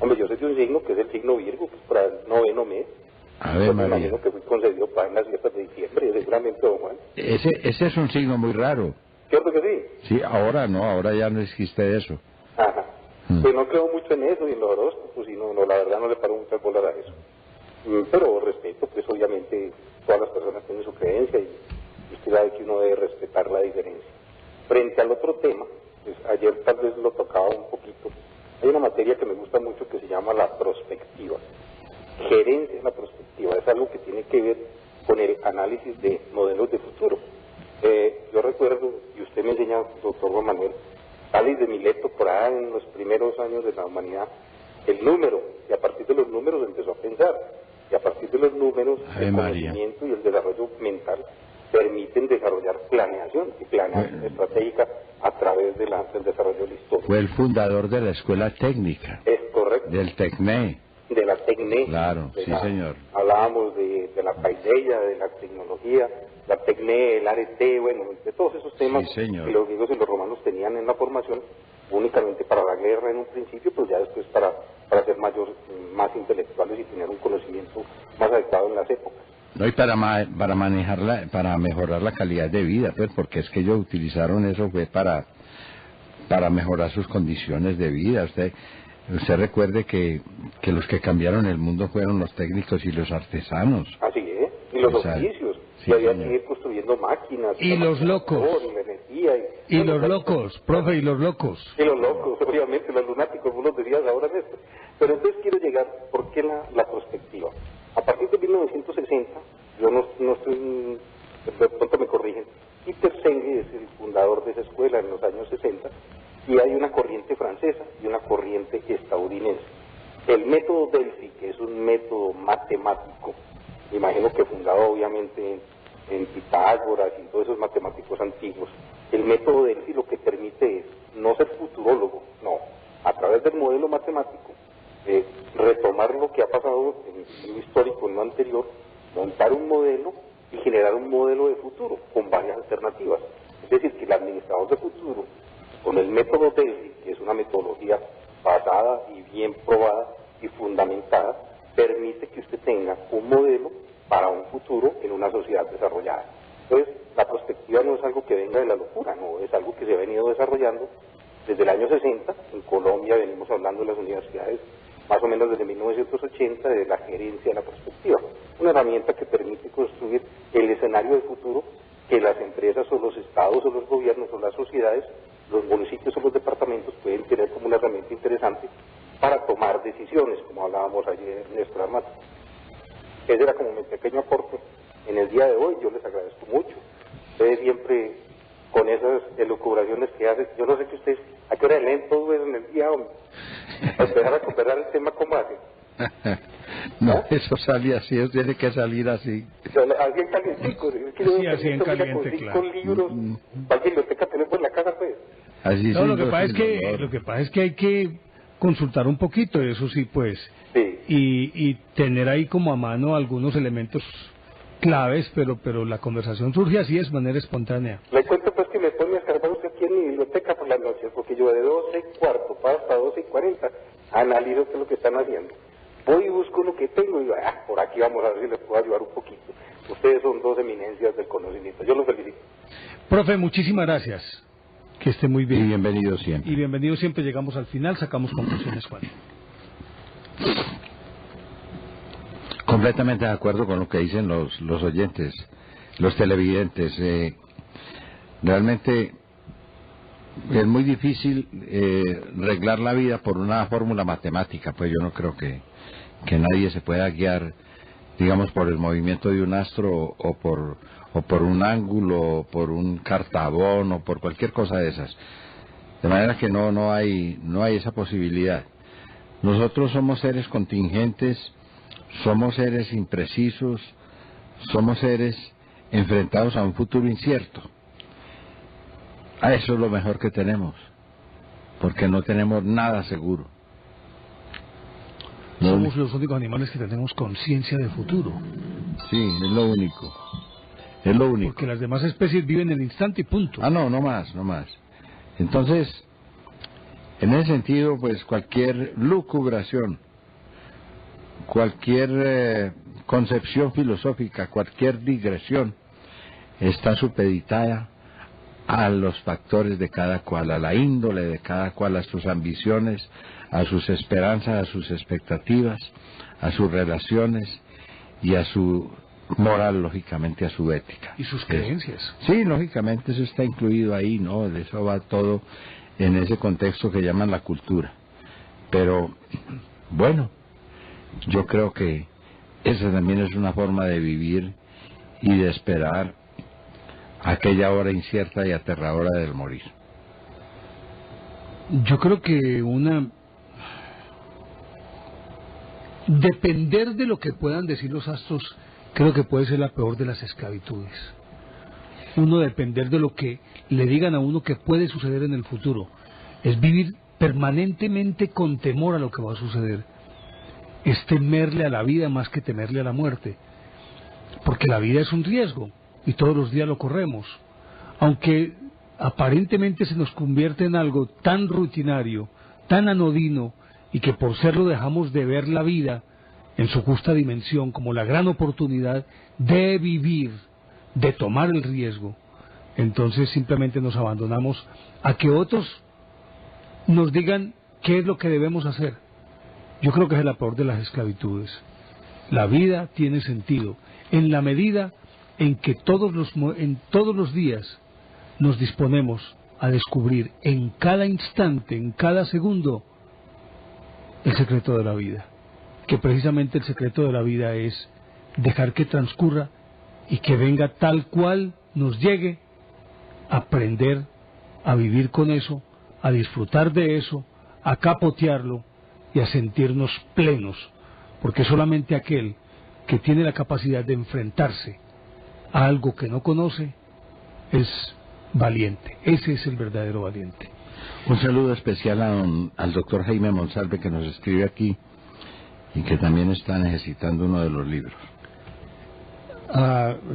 Hombre, yo soy de un signo que es el signo Virgo, pues para el 9º mes. A ver, me imagino que fui concedido para en las fiestas de diciembre, seguramente, don Juan. Ese es un signo muy raro. ¿Cierto que sí? Sí, ahora no, ahora ya no existe eso. Ajá. Pues no creo mucho en eso y en los horóscopos, y no, la verdad no le paro muchas bolas a eso. Pero respeto, pues obviamente todas las personas tienen su creencia y usted sabe que uno debe respetar la diferencia. Frente al otro tema, pues ayer tal vez lo tocaba un poquito, hay una materia que me gusta mucho que se llama la prospectiva. Gerencia en la prospectiva, es algo que tiene que ver con el análisis de modelos de futuro. Yo recuerdo, y usted me enseña, doctor Juan Manuel, Tales de Mileto, por ahí en los primeros años de la humanidad, el número, y a partir de los números empezó a pensar, y a partir de los números, el conocimiento y el desarrollo mental permiten desarrollar planeación y planeación estratégica a través del desarrollo de la historia. Fue el fundador de la escuela técnica. Es correcto. Del TECNE. De la TECNE. Claro, sí, señor. Hablábamos de la paideia, de la tecnología, la TECNE, el ARET, bueno, de todos esos temas que los griegos y los romanos tenían en la formación, únicamente para la guerra en un principio, pues ya después para ser más intelectuales y tener un conocimiento más adecuado en las épocas. No, y para mejorar la calidad de vida, pues, porque es que ellos utilizaron eso fue para mejorar sus condiciones de vida. Usted recuerde que los que cambiaron el mundo fueron los técnicos y los artesanos. Así es, y los oficios, sí, que había que ir construyendo máquinas. Y los locos. Y la energía. Y los locos, profe, y los locos. Y los locos, obviamente, los lunáticos, vos los decías ahora en esto. Pero entonces quiero llegar, ¿por qué la perspectiva? A partir de 1960, yo no estoy, de pronto me corrigen, Peter Senge es el fundador de esa escuela en los años 60, y hay una corriente francesa y una corriente estadounidense. El método Delphi, que es un método matemático, imagino que fundado obviamente en Pitágoras y todos esos matemáticos antiguos, el método Delphi lo que permite es no ser futurólogo, no, a través del modelo matemático, tomar lo que ha pasado en lo histórico, en lo anterior, montar un modelo y generar un modelo de futuro con varias alternativas. Es decir, que el administrador de futuro, con el método DESI, que es una metodología basada y bien probada y fundamentada, permite que usted tenga un modelo para un futuro en una sociedad desarrollada. Entonces, la prospectiva no es algo que venga de la locura, no, es algo que se ha venido desarrollando desde el año 60. En Colombia venimos hablando de las universidades más o menos desde 1980, de la gerencia de la prospectiva, una herramienta que permite construir el escenario de futuro que las empresas o los estados o los gobiernos o las sociedades, los municipios o los departamentos pueden tener como una herramienta interesante para tomar decisiones, como hablábamos ayer en nuestra mata. Ese era como mi pequeño aporte en el día de hoy. Yo les agradezco mucho. Ustedes siempre con esas elucubraciones que hacen, yo no sé que ustedes, ¿a qué hora leen todo eso en el día, hombre? Para empezar a conversar el tema, ¿cómo hacen? No, eso sale así, eso tiene que salir así. Así en calientico, es que sí, así en caliente, claro. Con libros, ¿cuál biblioteca tenemos en la casa, pues? Así no, lo que pasa es que hay que consultar un poquito, eso sí, pues, sí. Y tener ahí como a mano algunos elementos claves, pero la conversación surge así de manera espontánea. Le cuento pues que me pone a escarbar usted aquí en mi biblioteca por las noches, porque yo de 12:15 para hasta 12:40 analizo qué es lo que están haciendo. Voy y busco lo que tengo y digo, por aquí vamos a ver si les puedo ayudar un poquito. Ustedes son dos eminencias del conocimiento, yo los felicito. Profe, muchísimas gracias. Que esté muy bien. Y bienvenido siempre. Y bienvenido siempre. Llegamos al final, sacamos conclusiones, Juan. Completamente de acuerdo con lo que dicen los oyentes, los televidentes. Realmente es muy difícil reglar la vida por una fórmula matemática. Pues yo no creo que nadie se pueda guiar, digamos, por el movimiento de un astro o por un ángulo, o por un cartabón, o por cualquier cosa de esas. De manera que no hay esa posibilidad. Nosotros somos seres contingentes, somos seres imprecisos, somos seres enfrentados a un futuro incierto. Eso es lo mejor que tenemos, porque no tenemos nada seguro. Somos los únicos animales que tenemos conciencia de futuro. Sí, es lo único. Es lo único. Porque las demás especies viven el instante y punto. No más. Entonces, en ese sentido, pues cualquier lucubración, cualquier concepción filosófica, cualquier digresión, está supeditada a los factores de cada cual, a la índole de cada cual, a sus ambiciones, a sus esperanzas, a sus expectativas, a sus relaciones y a su moral, lógicamente, a su ética. ¿Y sus creencias? Sí, lógicamente eso está incluido ahí, ¿no? De eso va todo en ese contexto que llaman la cultura. Pero, bueno, yo creo que esa también es una forma de vivir y de esperar aquella hora incierta y aterradora del morir. Yo creo que depender de lo que puedan decir los astros, creo que puede ser la peor de las esclavitudes. Uno depender de lo que le digan a uno que puede suceder en el futuro. Es vivir permanentemente con temor a lo que va a suceder. Es temerle a la vida más que temerle a la muerte. Porque la vida es un riesgo y todos los días lo corremos. Aunque aparentemente se nos convierte en algo tan rutinario, tan anodino, y que por serlo dejamos de ver la vida en su justa dimensión como la gran oportunidad de vivir, de tomar el riesgo, entonces simplemente nos abandonamos a que otros nos digan qué es lo que debemos hacer. Yo creo que es la peor de las esclavitudes. La vida tiene sentido en la medida en que en todos los días nos disponemos a descubrir en cada instante, en cada segundo, el secreto de la vida, que precisamente el secreto de la vida es dejar que transcurra y que venga tal cual nos llegue, aprender a vivir con eso, a disfrutar de eso, a capotearlo y a sentirnos plenos, porque solamente aquel que tiene la capacidad de enfrentarse a algo que no conoce es valiente. Ese es el verdadero valiente. Un saludo especial al doctor Jaime Monsalve, que nos escribe aquí y que también está necesitando uno de los libros.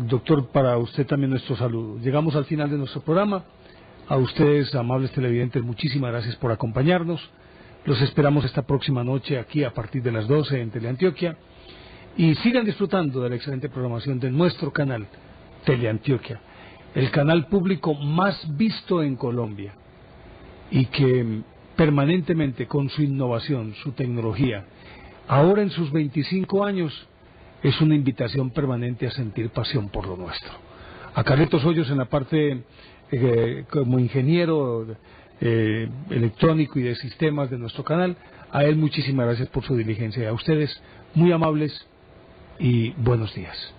Doctor, para usted también nuestro saludo. Llegamos al final de nuestro programa. A ustedes, amables televidentes, muchísimas gracias por acompañarnos. Los esperamos esta próxima noche aquí a partir de las 12 en Teleantioquia. Y sigan disfrutando de la excelente programación de nuestro canal, Teleantioquia, el canal público más visto en Colombia y que permanentemente con su innovación, su tecnología, ahora en sus 25 años, es una invitación permanente a sentir pasión por lo nuestro. A Carlitos Hoyos en la parte como ingeniero electrónico y de sistemas de nuestro canal, a él muchísimas gracias por su diligencia. A ustedes, muy amables y buenos días.